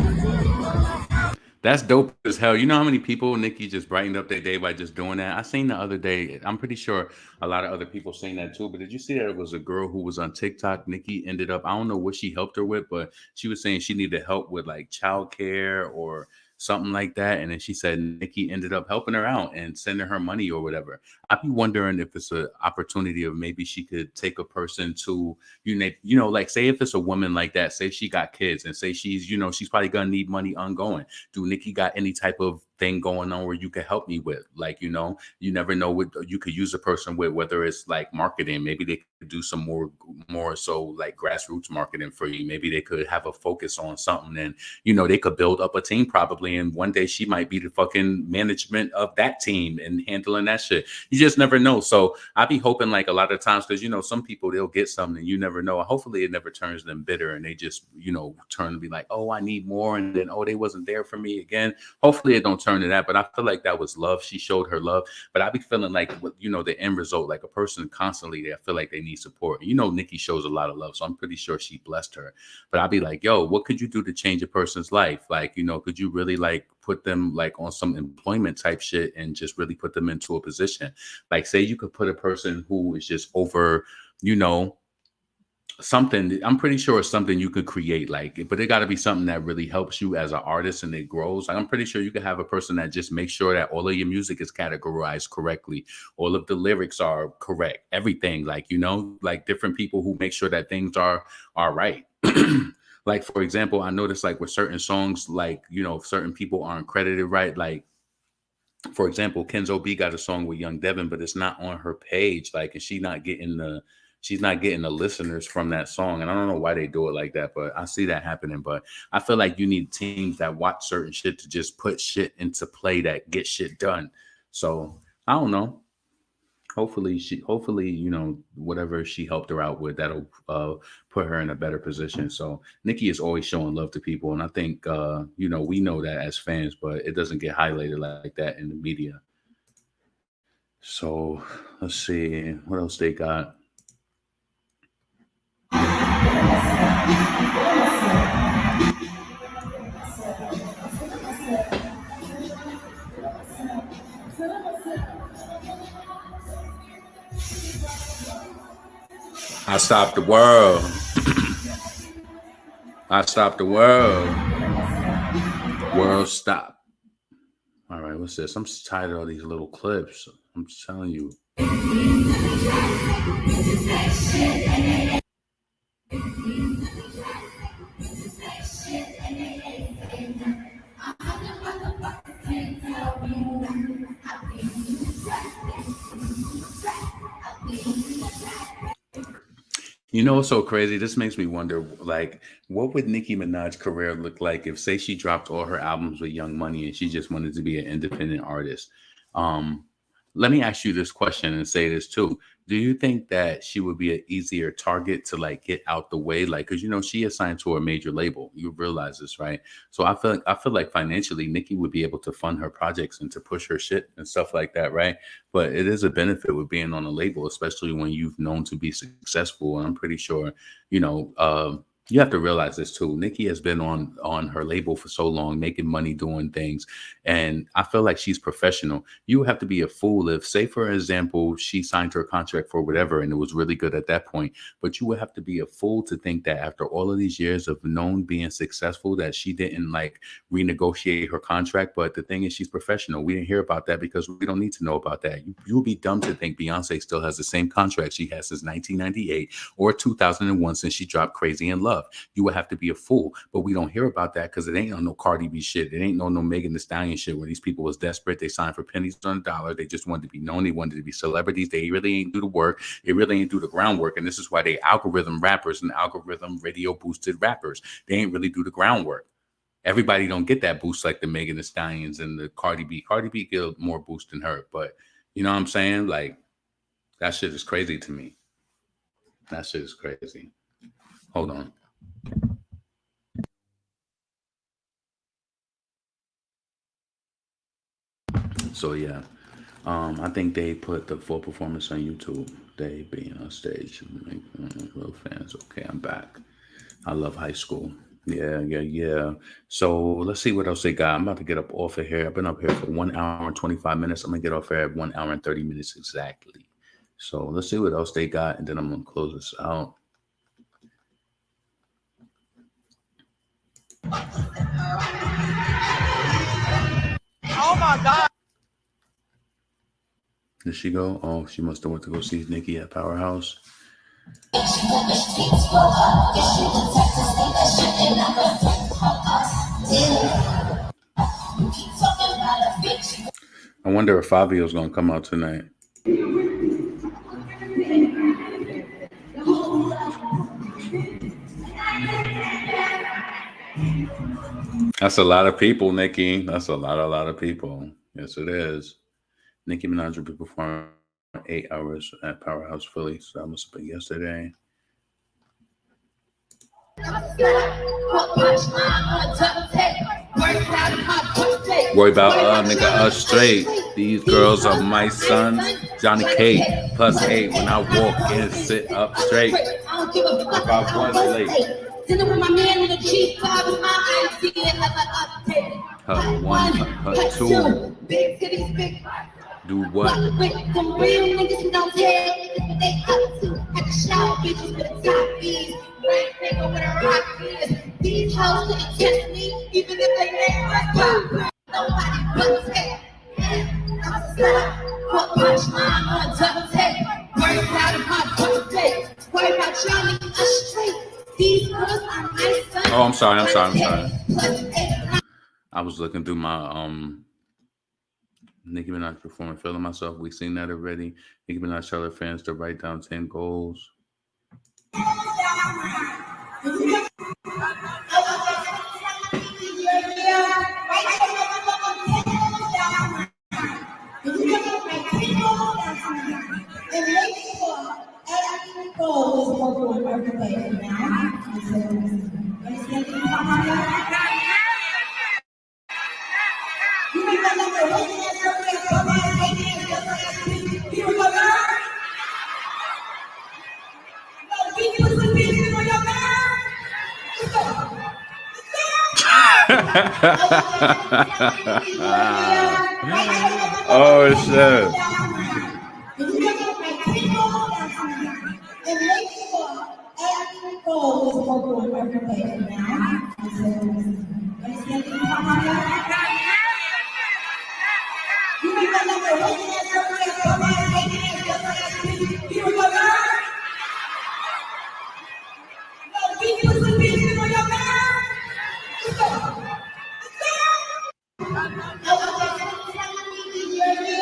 That's dope as hell. You know how many people Nicki just brightened up their day by just doing that? I seen the other day. I'm pretty sure a lot of other people seen that too. But did you see that it was a girl who was on TikTok? Nicki ended up, I don't know what she helped her with, but she was saying she needed help with like childcare or something like that. And then she said Nicki ended up helping her out and sending her money or whatever. I'd be wondering if it's an opportunity of maybe she could take a person to, you know, like say if it's a woman like that, say she got kids and say she's, you know, she's probably going to need money ongoing. Do Nicki got any type of thing going on where you could help me with? Like, you know, you never know what you could use a person with, whether it's like marketing, maybe they could do some more more so like grassroots marketing for you. Maybe they could have a focus on something, and you know, they could build up a team probably, and one day she might be the fucking management of that team and handling that shit. You just never know. So I be hoping like a lot of times, because you know, some people, they'll get something and you never know. Hopefully it never turns them bitter and they just, you know, turn to be like, oh, I need more, and then, oh, they wasn't there for me again. Hopefully it don't turn to that. But I feel like that was love. She showed her love. But I be feeling like, you know, the end result, like a person constantly, I feel like they need support. You know, Nicki shows a lot of love, so I'm pretty sure she blessed her. But I'd be like, yo, what could you do to change a person's life? Like, you know, could you really like put them like on some employment type shit and just really put them into a position? Like, say you could put a person who is just over, you know, something. I'm pretty sure it's something you could create, like, but it got to be something that really helps you as an artist and it grows. Like, I'm pretty sure you could have a person that just makes sure that all of your music is categorized correctly, all of the lyrics are correct, everything, like, you know, like different people who make sure that things are right. Like, for example, I noticed like with certain songs, like, you know, certain people aren't credited right. Like, for example, Kenzo B got a song with Young Devin, but it's not on her page. Like, and she's not getting the listeners from that song. And I don't know why they do it like that, but I see that happening. But I feel like you need teams that watch certain shit to just put shit into play that get shit done. So I don't know. Hopefully, you know, whatever she helped her out with, that'll put her in a better position. So Nicki is always showing love to people. And I think, you know, we know that as fans, but it doesn't get highlighted like that in the media. So let's see what else they got. I stopped the world. I stopped the world. World stop. All right, what's this? I'm just tired of all these little clips. I'm just telling you. You know what's so crazy? This makes me wonder, like, what would Nicki Minaj's career look like if, say, she dropped all her albums with Young Money and she just wanted to be an independent artist? Let me ask you this question and say this too. Do you think that she would be an easier target to like get out the way? Like, cause you know, she assigned to a major label. You realize this, right? So I feel like financially Nicki would be able to fund her projects and to push her shit and stuff like that, right? But it is a benefit with being on a label, especially when you've known to be successful. And I'm pretty sure, you know, you have to realize this too. Nicki has been on her label for so long, making money, doing things. And I feel like she's professional. You have to be a fool if, say, for example, she signed her contract for whatever, and it was really good at that point. But you would have to be a fool to think that after all of these years of known being successful, that she didn't like renegotiate her contract. But the thing is, she's professional. We didn't hear about that because we don't need to know about that. You'll be dumb to think Beyonce still has the same contract she has since 1998 or 2001 since she dropped Crazy in Love. You would have to be a fool, but we don't hear about that because it ain't on no Cardi B shit. It ain't no Megan Thee Stallion shit where these people was desperate. They signed for pennies on a dollar. They just wanted to be known. They wanted to be celebrities. They really ain't do the work. They really ain't do the groundwork. And this is why they algorithm rappers and algorithm radio boosted rappers. They ain't really do the groundwork. Everybody don't get that boost like the Megan Thee Stallions and the Cardi B. Cardi B get more boost than her, but you know what I'm saying? Like, that shit is crazy to me. That shit is crazy. Hold on. So yeah, I think they put the full performance on YouTube. They being on stage, real fans. Okay, I'm back. I love high school. Yeah. So let's see what else they got. I'm about to get up off of here. I've been up here for 1 hour and 25 minutes. I'm gonna get off here at 1 hour and 30 minutes exactly. So let's see what else they got, and then I'm gonna close this out. Oh my God. Did she go? Oh, she must have went to go see Nicki at Powerhouse. I wonder if Fabio's gonna come out tonight. That's a lot of people, Nicki. That's a lot of people. Yes, it is. Nicki Minaj will be performing 8 hours at Powerhouse Philly. So that must have been yesterday. Worry about nigga straight. These girls are my sons. Johnny K plus 8 when I walk in, sit up straight. If I was late. Dinner with my man in the G5 is my idea of an update. Hut 1, hut 2. Big titties, big do what? With them real niggas who don't care what they up to. Had to shout bitches with a top bees. Right nigga with a rock is. These hoes couldn't test me, even if they made right pop. Nobody but take. I'm a star. Put punchline on double take. Worry about my birthday. Worry about y'all niggas straight. These girls are my sons. Oh, I'm sorry. I was looking through my Nicki Minaj performing Feeling Myself. We've seen that already. Nicki Minaj tell her fans to write down 10 goals. Oh shit.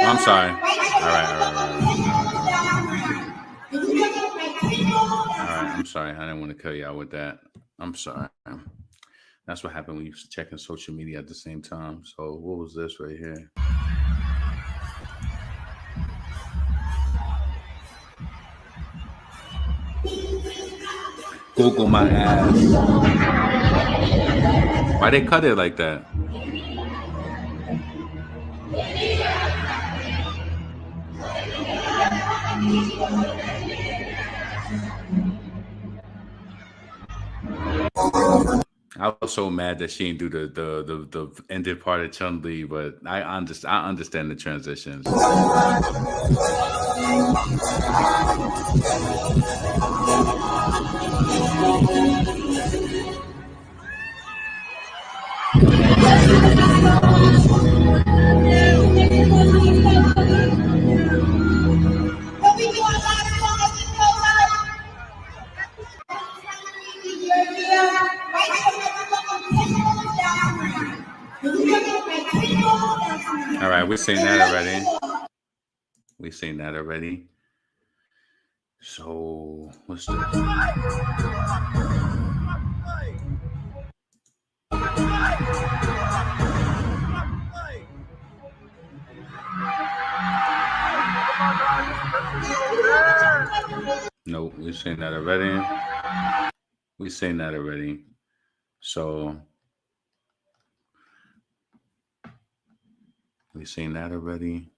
I'm sorry. All right. I'm sorry. I didn't want to cut you out with that. I'm sorry. That's what happened when you're checking social media at the same time. So what was this right here? Google my ass. Why they cut it like that? I was so mad that she didn't do the ended part of Chun-Li, but I understand the transitions. All right, we've seen that already. So what's this? Nope, we've seen that already. So we've seen that already.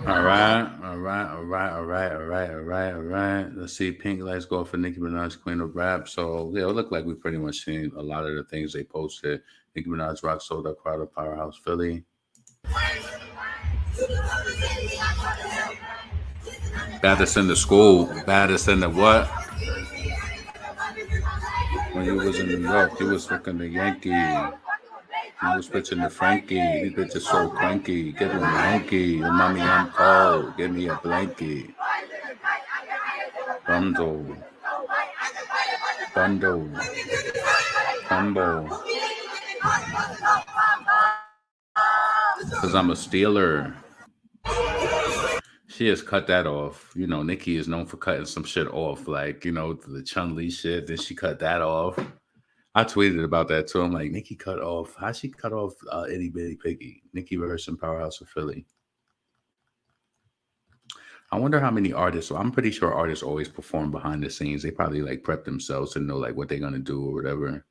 All right. Let's see. Pink lights go for Nicki Minaj, Queen of Rap. So yeah, it looked like we pretty much seen a lot of the things they posted. Nicki Minaj rock sold out crowd of Powerhouse Philly. Baddest in the school. Baddest in the what? When you was in New York, you was fucking the Yankee. You was bitching the Frankie. These bitches so cranky. Give him a hanky. Mommy, I'm cold. Give me a blankie. Bundle. Bundle. Humble. Because I'm a stealer. She has cut that off. You know, Nicki is known for cutting some shit off. Like, you know, the Chun-Li shit. Then she cut that off. I tweeted about that too. I'm like, Nicki cut off. How'd she cut off Itty Bitty Piggy? Nicki rehearsing Powerhouse of Philly. I wonder how many artists. So I'm pretty sure artists always perform behind the scenes. They probably like prep themselves to know like what they're gonna do or whatever.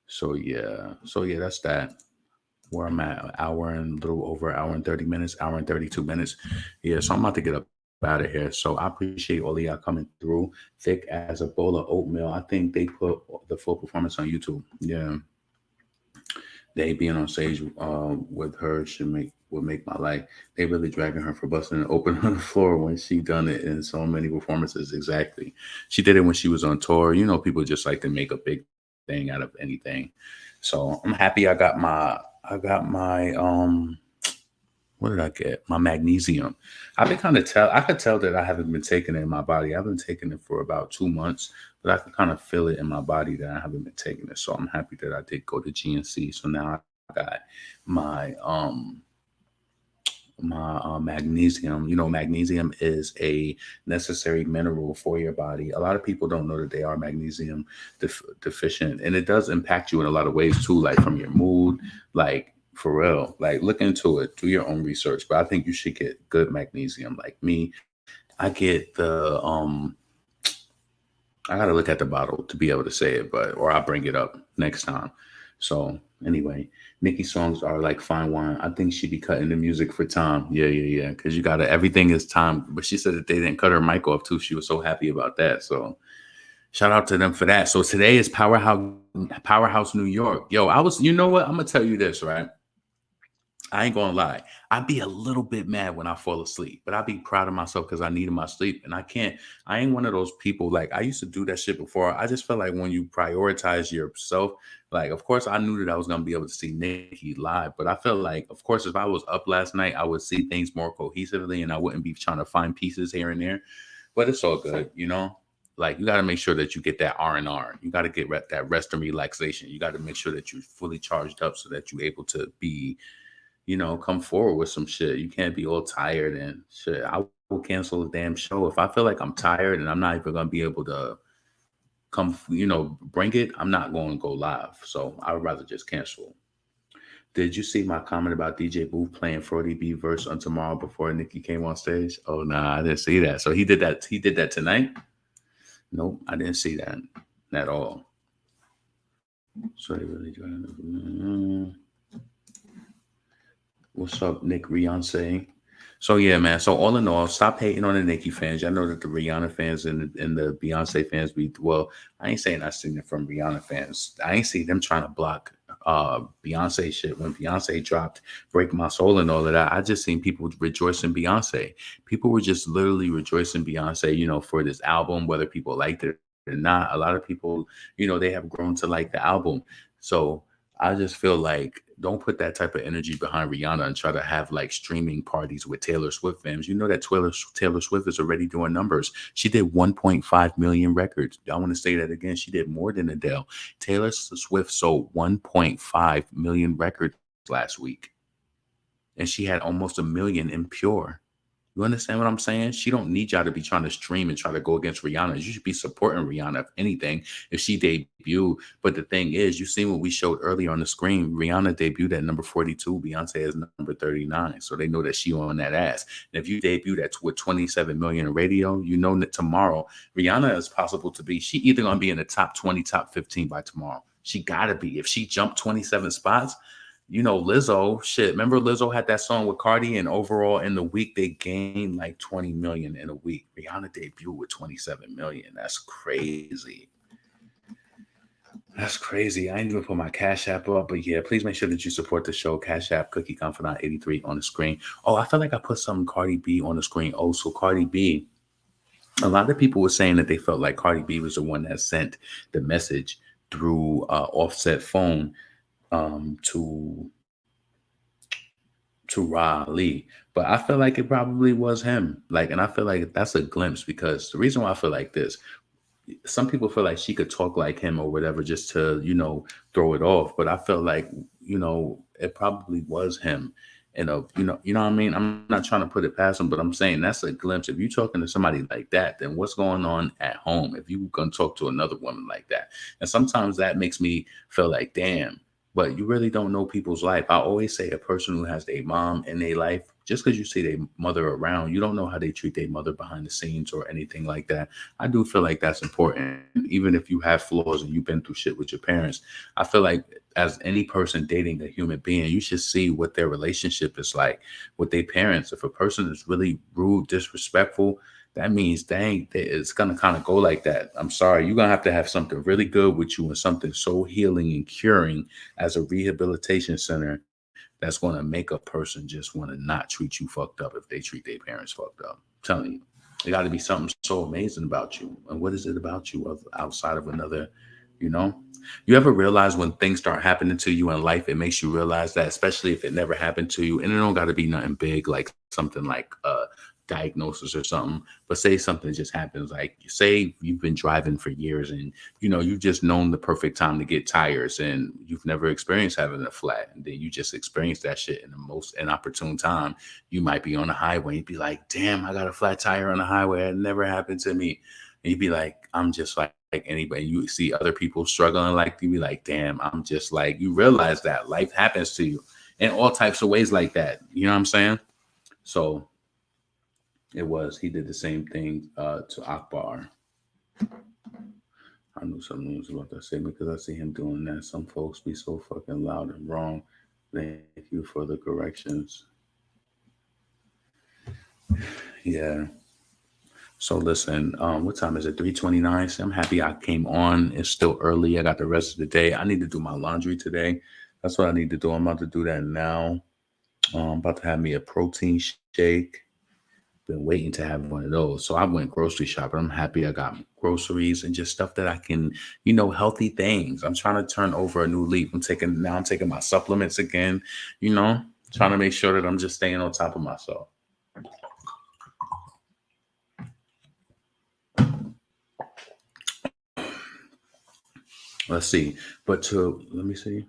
So yeah. That's that. Where I'm at, an hour and a little over an hour and 30 minutes, hour and 32 minutes. Yeah, so I'm about to get up out of here. So I appreciate all of y'all coming through. Thick as a bowl of oatmeal. I think they put the full performance on YouTube. Yeah. They being on stage with her would make my life. They really dragging her for busting and open on the floor when she done it in so many performances. Exactly. She did it when she was on tour. You know, people just like to make a big thing out of anything. So I'm happy I got my what did I get? My magnesium. I could tell that I haven't been taking it in my body. I've been taking it for about 2 months, but I can kind of feel it in my body that I haven't been taking it. So I'm happy that I did go to GNC. So now I got my magnesium. You know, magnesium is a necessary mineral for your body. A lot of people don't know that they are magnesium deficient, and it does impact you in a lot of ways too, like from your mood, like for real. Like look into it, do your own research, but I think you should get good magnesium. Like me, I get the I gotta look at the bottle to be able to say it, or I'll bring it up next time. So anyway, Nicki's songs are like fine wine. I think she'd be cutting the music for time. Yeah. Because you gotta, everything is time. But she said that they didn't cut her mic off too. She was so happy about that. So shout out to them for that. So today is Powerhouse New York. Yo, you know what? I'm gonna tell you this, right? I ain't gonna lie. I'd be a little bit mad when I fall asleep, but I'd be proud of myself because I needed my sleep. And I ain't one of those people, like I used to do that shit before. I just felt like when you prioritize yourself, like, of course I knew that I was gonna be able to see Nicki live, but I felt like, of course, if I was up last night, I would see things more cohesively and I wouldn't be trying to find pieces here and there, but it's all good, you know? Like you got to make sure that you get that R&R. You got to get that rest and relaxation. You got to make sure that you're fully charged up so that you're able to be, you know, come forward with some shit. You can't be all tired and shit. I will cancel the damn show. If I feel like I'm tired and I'm not even going to be able to come, you know, bring it, I'm not going to go live. So I would rather just cancel. Did you see my comment about DJ Booth playing Frody B verse on Tomorrow before Nicki came on stage? Oh, nah, I didn't see that. So he did that. He did that tonight? Nope, I didn't see that at all. So they really trying to... What's up, Nick Beyoncé? So yeah, man. So all in all, stop hating on the Nicki fans. I know that the Rihanna fans and the Beyonce fans I ain't saying I seen it from Rihanna fans. I ain't see them trying to block Beyonce shit when Beyonce dropped Break My Soul and all of that. I just seen people rejoicing Beyonce. People were just literally rejoicing Beyonce, you know, for this album, whether people liked it or not. A lot of people, you know, they have grown to like the album. So I just feel like don't put that type of energy behind Rihanna and try to have like streaming parties with Taylor Swift fans. You know that Taylor Swift is already doing numbers. She did 1.5 million records. I want to say that again. She did more than Adele. Taylor Swift sold 1.5 million records last week. And she had almost 1 million in pure. You understand what I'm saying? She don't need y'all to be trying to stream and try to go against Rihanna. You should be supporting Rihanna, if anything, if she debuted. But the thing is, you seen what we showed earlier on the screen. Rihanna debuted at number 42. Beyonce is number 39. So they know that she on that ass. And if you debut with 27 million in radio, you know that tomorrow, Rihanna is possible to be. She either going to be in the top 20, top 15 by tomorrow. She got to be. If she jumped 27 spots, you know, Lizzo, shit. Remember Lizzo had that song with Cardi, and overall in the week, they gained like 20 million in a week. Rihanna debuted with 27 million. That's crazy. That's crazy. I ain't even put my Cash App up, but yeah, please make sure that you support the show. Cash App, Cookie Confidant 83 on the screen. Oh, I feel like I put some Cardi B on the screen. Oh, so Cardi B, A lot of people were saying that they felt like Cardi B was the one that sent the message through Offset phone to Raleigh. But I feel like it probably was him. Like, and I feel like that's a glimpse because the reason why I feel like this, some people feel like she could talk like him or whatever just to, throw it off. But I felt like, it probably was him. And you know what I mean? I'm not trying to put it past him, but I'm saying that's a glimpse. If you're talking to somebody like that, then what's going on at home? If you're gonna talk to another woman like that. And sometimes that makes me feel like, damn, but you really don't know people's life. I always say a person who has their mom in their life, just because you see their mother around, you don't know how they treat their mother behind the scenes or anything like that. I do feel like that's important. Even if you have flaws and you've been through shit with your parents, I feel like as any person dating a human being, you should see what their relationship is like with their parents. If a person is really rude, disrespectful, that means dang, it's gonna kind of go like that. I'm sorry, you're gonna have something really good with you and something so healing and curing as a rehabilitation center that's gonna make a person just want to not treat you fucked up if they treat their parents fucked up. I'm telling you, there got to be something so amazing about you. And what is it about you outside of another, you know? You ever realize when things start happening to you in life, it makes you realize that, especially if it never happened to you, and it don't got to be nothing big, like something like diagnosis or something, but say something just happens, like say you've been driving for years and you've just known the perfect time to get tires and you've never experienced having a flat, and then you just experience that shit in the most inopportune time. You might be on the highway and be like, damn, I got a flat tire on the highway, it never happened to me. And you'd be like, I'm just like anybody. You see other people struggling, like you be like, damn, I'm just like, you realize that life happens to you in all types of ways like that, you know what I'm saying? So he did the same thing to Akbar. I knew something was about to say because I see him doing that. Some folks be so fucking loud and wrong. Thank you for the corrections. Yeah. So listen, what time is it? 3:29. So I'm happy I came on. It's still early. I got the rest of the day. I need to do my laundry today. That's what I need to do. I'm about to do that now. I'm about to have me a protein shake. Been waiting to have one of those. So I went grocery shopping. I'm happy I got groceries and just stuff that I can, healthy things. I'm trying to turn over a new leaf. I'm taking my supplements again, trying to make sure that I'm just staying on top of myself. Let's see. Let me see.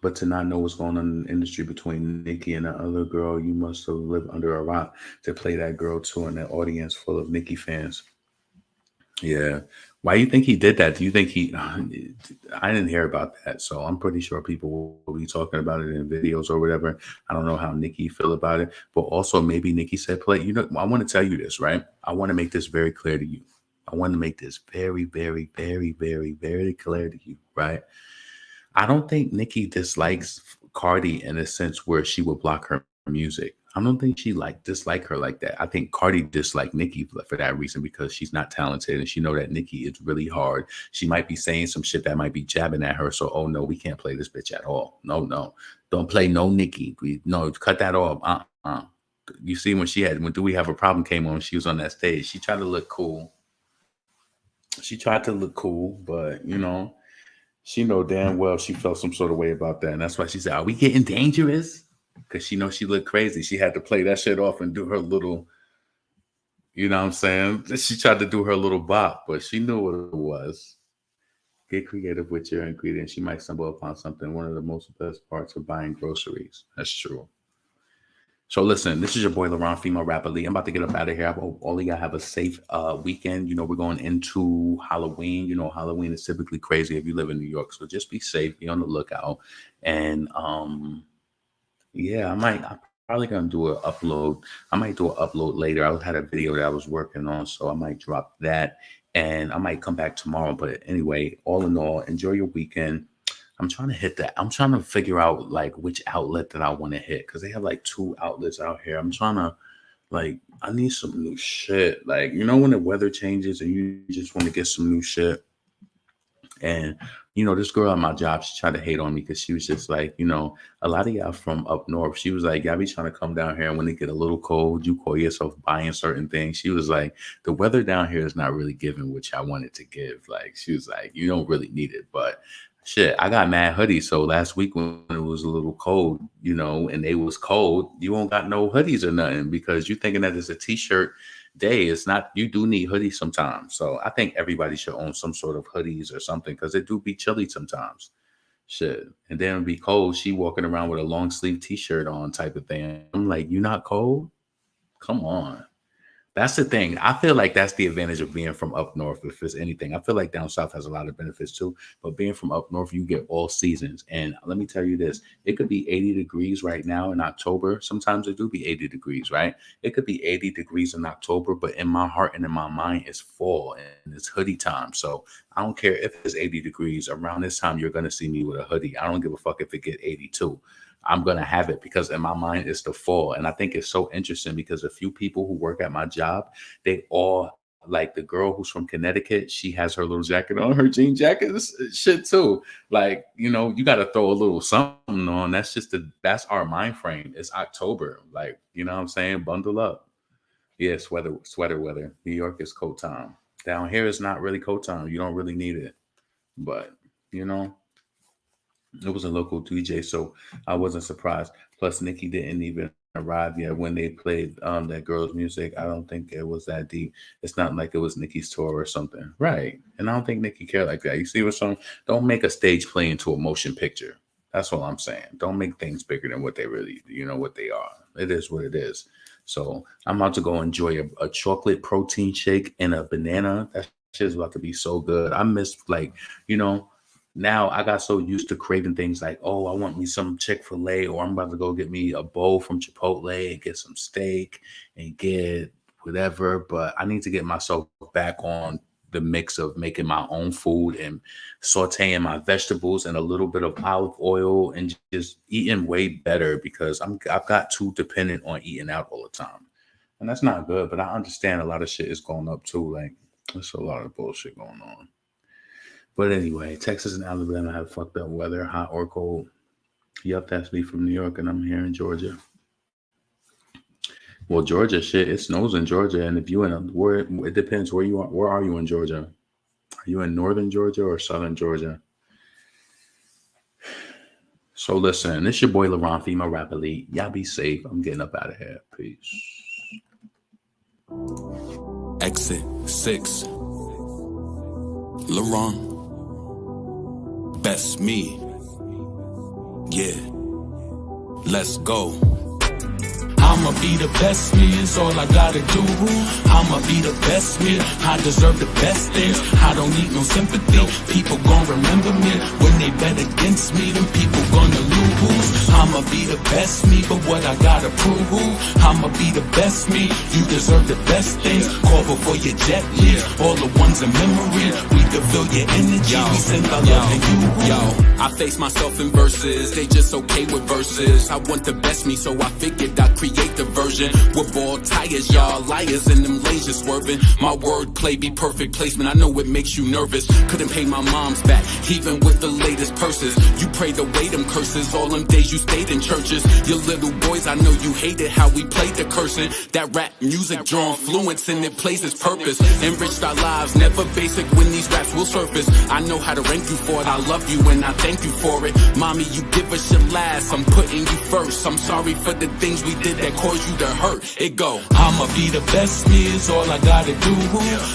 But to not know what's going on in the industry between Nicki and the other girl, you must have lived under a rock to play that girl too in an audience full of Nicki fans. Yeah. Why do you think he did that? Do you think I didn't hear about that. So I'm pretty sure people will be talking about it in videos or whatever. I don't know how Nicki feel about it, but also maybe Nicki said, play, I want to tell you this, right? I want to make this very clear to you. I want to make this very, very, very, very, very clear to you, right? I don't think Nicki dislikes Cardi in a sense where she would block her music. I don't think she dislike her like that. I think Cardi disliked Nicki for that reason because she's not talented and she know that Nicki is really hard. She might be saying some shit that might be jabbing at her. So, oh no, we can't play this bitch at all. No, don't play no Nicki. No, cut that off. You see when Do We Have a Problem came on, she was on that stage. She tried to look cool. But she know damn well she felt some sort of way about that. And that's why she said, are we getting dangerous? Because she knows she looked crazy. She had to play that shit off and do her little, you know what I'm saying? She tried to do her little bop, but she knew what it was. Get creative with your ingredients. She might stumble upon something. One of the most best parts of buying groceries. That's true. So listen, this is your boy LaRon, female rapper Lee. I'm about to get up out of here. I hope all of y'all have a safe weekend. We're going into Halloween. Halloween is typically crazy if you live in New York. So just be safe, be on the lookout. And I'm probably gonna do an upload. I might do an upload later. I had a video that I was working on, so I might drop that and I might come back tomorrow. But anyway, all in all, enjoy your weekend. I'm trying to hit that. I'm trying to figure out which outlet that I want to hit because they have 2 outlets out here. I'm trying to I need some new shit. When the weather changes and you just want to get some new shit. And you know, this girl at my job, she tried to hate on me because she was just like, you know, a lot of y'all from up north. She was like, y'all be trying to come down here, and when it get a little cold, you call yourself buying certain things. She was like, the weather down here is not really giving what y'all wanted to give. Like, she was like, you don't really need it. But shit, I got mad hoodies. So last week when it was a little cold, you know, and it was cold, you won't got no hoodies or nothing because you're thinking that it's a t-shirt day. It's not. You do need hoodies sometimes. So I think everybody should own some sort of hoodies or something because it do be chilly sometimes. Shit. And then it'll be cold. She walking around with a long sleeve t-shirt on type of thing. I'm like, you not cold? Come on. That's the thing. I feel like that's the advantage of being from up north. If it's anything, I feel like down south has a lot of benefits too. But being from up north, you get all seasons. And let me tell you this: it could be 80 degrees right now in October. Sometimes it do be 80 degrees, right? It could be 80 degrees in October, but in my heart and in my mind, it's fall and it's hoodie time. So I don't care if it's 80 degrees. Around this time, you're gonna see me with a hoodie. I don't give a fuck if it get 82. I'm going to have it because in my mind, it's the fall. And I think it's so interesting because a few people who work at my job, they all, like the girl who's from Connecticut, she has her little jacket on, her jean jacket, shit too. Like, you know, you got to throw a little something on. That's our mind frame. It's October. Like, you know what I'm saying? Bundle up. Yeah, sweater weather. New York is coat time. Down here, it's not really coat time. You don't really need it. But, you know. It was a local DJ, so I wasn't surprised. Plus, Nicki didn't even arrive yet when they played that girl's music. I don't think it was that deep. It's not like it was Nicki's tour or something. Right. And I don't think Nicki cared like that. You see what's on? Don't make a stage play into a motion picture. That's all I'm saying. Don't make things bigger than what they really, you know, what they are. It is what it is. So I'm about to go enjoy a chocolate protein shake and a banana. That shit is about to be so good. I miss, like, you know, now I got so used to craving things like, oh, I want me some Chick-fil-A, or I'm about to go get me a bowl from Chipotle and get some steak and get whatever. But I need to get myself back on the mix of making my own food and sauteing my vegetables and a little bit of olive oil and just eating way better because I've got too dependent on eating out all the time. And that's not good, but I understand a lot of shit is going up too. Like, there's a lot of bullshit going on. But anyway, Texas and Alabama have fucked up weather, hot or cold. Yup, that's me from New York, and I'm here in Georgia. Well, Georgia, shit, it snows in Georgia, and if you it depends where you are. Where are you in Georgia? Are you in northern Georgia or southern Georgia? So listen, it's your boy LaRon, female rap elite. Y'all be safe. I'm getting up out of here. Peace. Exit 6. LaRon. Best me. Yeah. Let's go. I'ma be the best me, it's all I gotta do. I'ma be the best me, I deserve the best things. I don't need no sympathy, people gon' remember me. When they bet against me, them people gonna lose. I'ma be the best me, but what I gotta prove. I'ma be the best me, you deserve the best things. Call before your jet leaves, all the ones in memory. We can feel your energy, we send our love to you. Yo, I face myself in verses, they just okay with verses. I want the best me, so I figured I'd create the version with ball tires, y'all liars and them lasers swerving. My wordplay be perfect placement, I know it makes you nervous. Couldn't pay my mom's back, even with the latest purses. You prayed away them curses, all them days you stayed in churches. Your little boys, I know you hated how we played the cursing. That rap music drawn fluence and it plays its purpose. Enriched our lives, never basic when these raps will surface. I know how to rank you for it, I love you and I thank you for it. Mommy, you give us your last, I'm putting you first. I'm sorry for the things we did that caused you to hurt. It go, I'ma be the best me, is all I gotta do.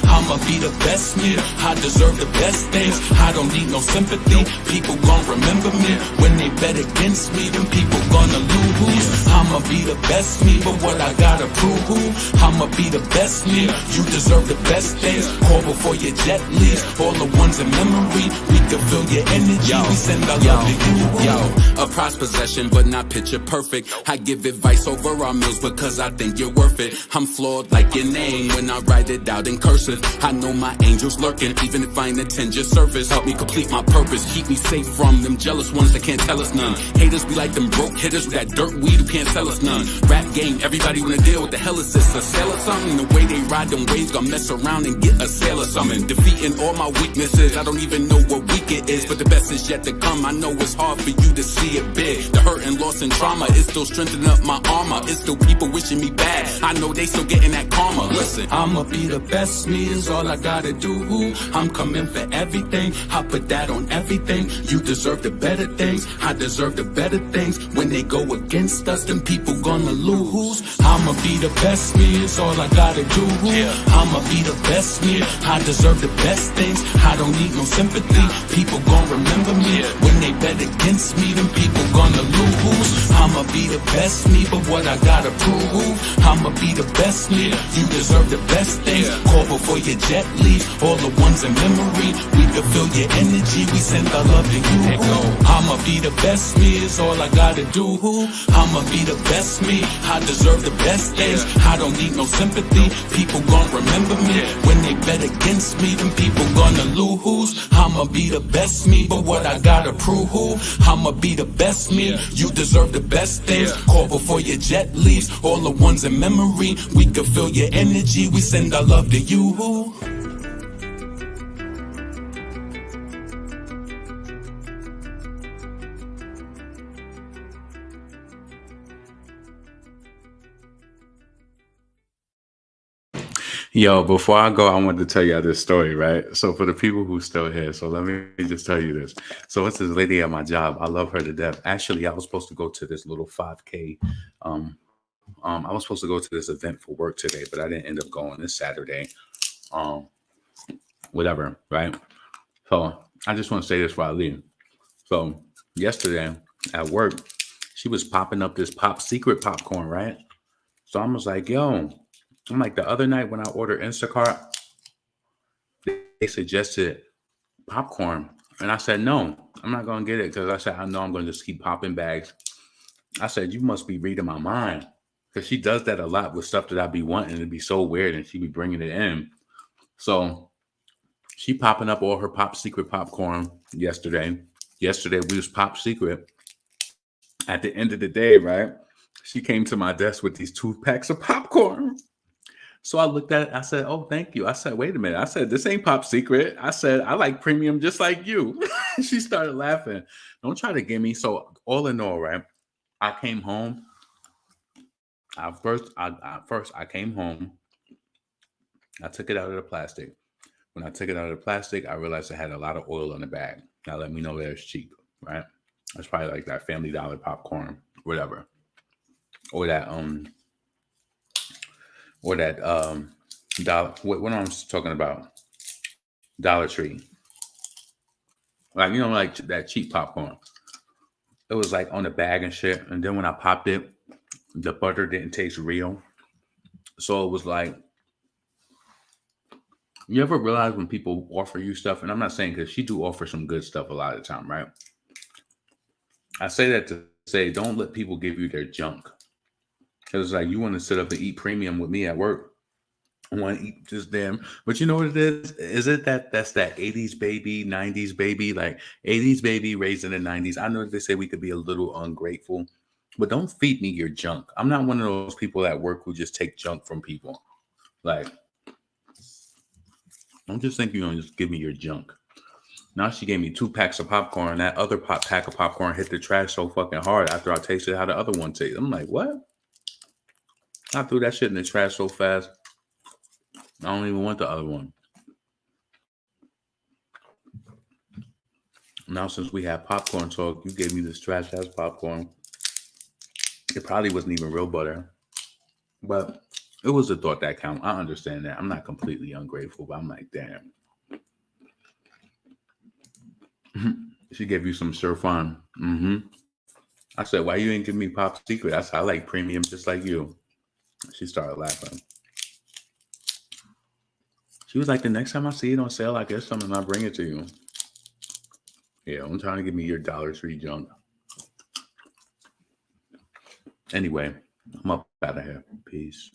I'ma be the best me, I deserve the best things. I don't need no sympathy, people gon' remember me. When they bet against me, them people gonna lose. I'ma be the best me, but what I gotta prove. I'ma be the best me, you deserve the best things. Call before your jet leaves, all the ones in memory. We can feel your energy, we send our love to you. Yo, a prized possession, but not picture perfect. I give advice over our meals, but cause I think you're worth it. I'm flawed like your name when I write it out in cursive. I know my angel's lurking, even if I ain't attend your service. Help me complete my purpose, keep me safe from them jealous ones that can't tell us none. Haters be like them broke hitters with that dirt weed who can't sell us none. Rap game, everybody wanna deal. What the hell is this, a sale or something? The way they ride them waves, gonna mess around and get a sale or something. Defeating all my weaknesses, I don't even know what week it is, but the best is yet to come. I know it's hard for you to see it big. The hurt and loss and trauma is still strengthening up my armor. It's still people wishing me bad, I know they still getting that karma. Listen, I'ma be the best me is all I gotta do. I'm coming for everything, I put that on everything. You deserve the better things, I deserve the better things. When they go against us, then people gonna lose. I'ma be the best me is all I gotta do. I'ma be the best me, I deserve the best things. I don't need no sympathy, people gon' remember me. When they bet against me, then people gonna lose. I'ma be the best me, but what I gotta prove. I'ma be the best me, you deserve the best things. Call before your jet leaves, all the ones in memory. We can feel your energy, we send our love to you. I'ma be the best me is all I gotta do. I'ma be the best me, I deserve the best things. I don't need no sympathy, people gon' remember me. When they bet against me, then people gonna lose. I'ma be the best me, but what I gotta prove. I'ma be the best me, you deserve the best things. Call before your jet leaves, all the ones in memory. We can feel your energy, we send our love to you. Yo, before I go, I wanted to tell you this story, right? So for the people who still here, so let me just tell you this. So it's this lady at my job. I love her to death. Actually, I was supposed to go to this little 5K. I was supposed to go to this event for work today, but I didn't end up going this Saturday. Whatever, right? So I just want to say this while I leave. So yesterday at work, she was popping up this secret popcorn, right? So I was like, yo. I'm like, the other night when I ordered Instacart, they suggested popcorn. And I said, no, I'm not going to get it because I said, I know I'm going to just keep popping bags. I said, you must be reading my mind because she does that a lot with stuff that I be wanting. It'd be so weird and she be bringing it in. So she popping up all her secret popcorn yesterday. Yesterday we was pop secret. At the end of the day, right? She came to my desk with these 2 packs of popcorn. So I looked at it. I said, oh, thank you. I said, wait a minute. I said, this ain't pop secret. I said, I like premium just like you. She started laughing. Don't try to get me. So all in all, right, I came home. First, I came home. I took it out of the plastic. When I took it out of the plastic, I realized it had a lot of oil in the bag. Now let me know that it's cheap, right? It's probably like that Family Dollar popcorn, whatever. Or that dollar, what I'm talking about, Dollar Tree, like, you know, like that cheap popcorn. It was like on the bag and shit. And then when I popped it, the butter didn't taste real. So it was like, you ever realize when people offer you stuff, and I'm not saying because she do offer some good stuff a lot of the time, right? I say that to say, don't let people give you their junk. It's like, you want to sit up and eat premium with me at work. I want to eat this damn. But you know what it is? Is it that's that 80s baby, 90s baby, like 80s baby raised in the 90s? I know they say we could be a little ungrateful, but don't feed me your junk. I'm not one of those people at work who just take junk from people. Like, don't just think you're going to just give me your junk. Now she gave me 2 packs of popcorn. That other pack of popcorn hit the trash so fucking hard after I tasted how the other one tasted. I'm like, what? I threw that shit in the trash so fast. I don't even want the other one. Now, since we have popcorn talk, you gave me this trash ass popcorn. It probably wasn't even real butter, but it was a thought that counted. I understand that. I'm not completely ungrateful, but I'm like, damn. She gave you some sure fun. I said, why you ain't give me pop secret? I said, I like premium just like you. She started laughing. She was like, the next time I see it on sale, I get some and I'll bring it to you. Yeah, I'm trying to give me your Dollar Tree junk. Anyway, I'm up out of here. Peace.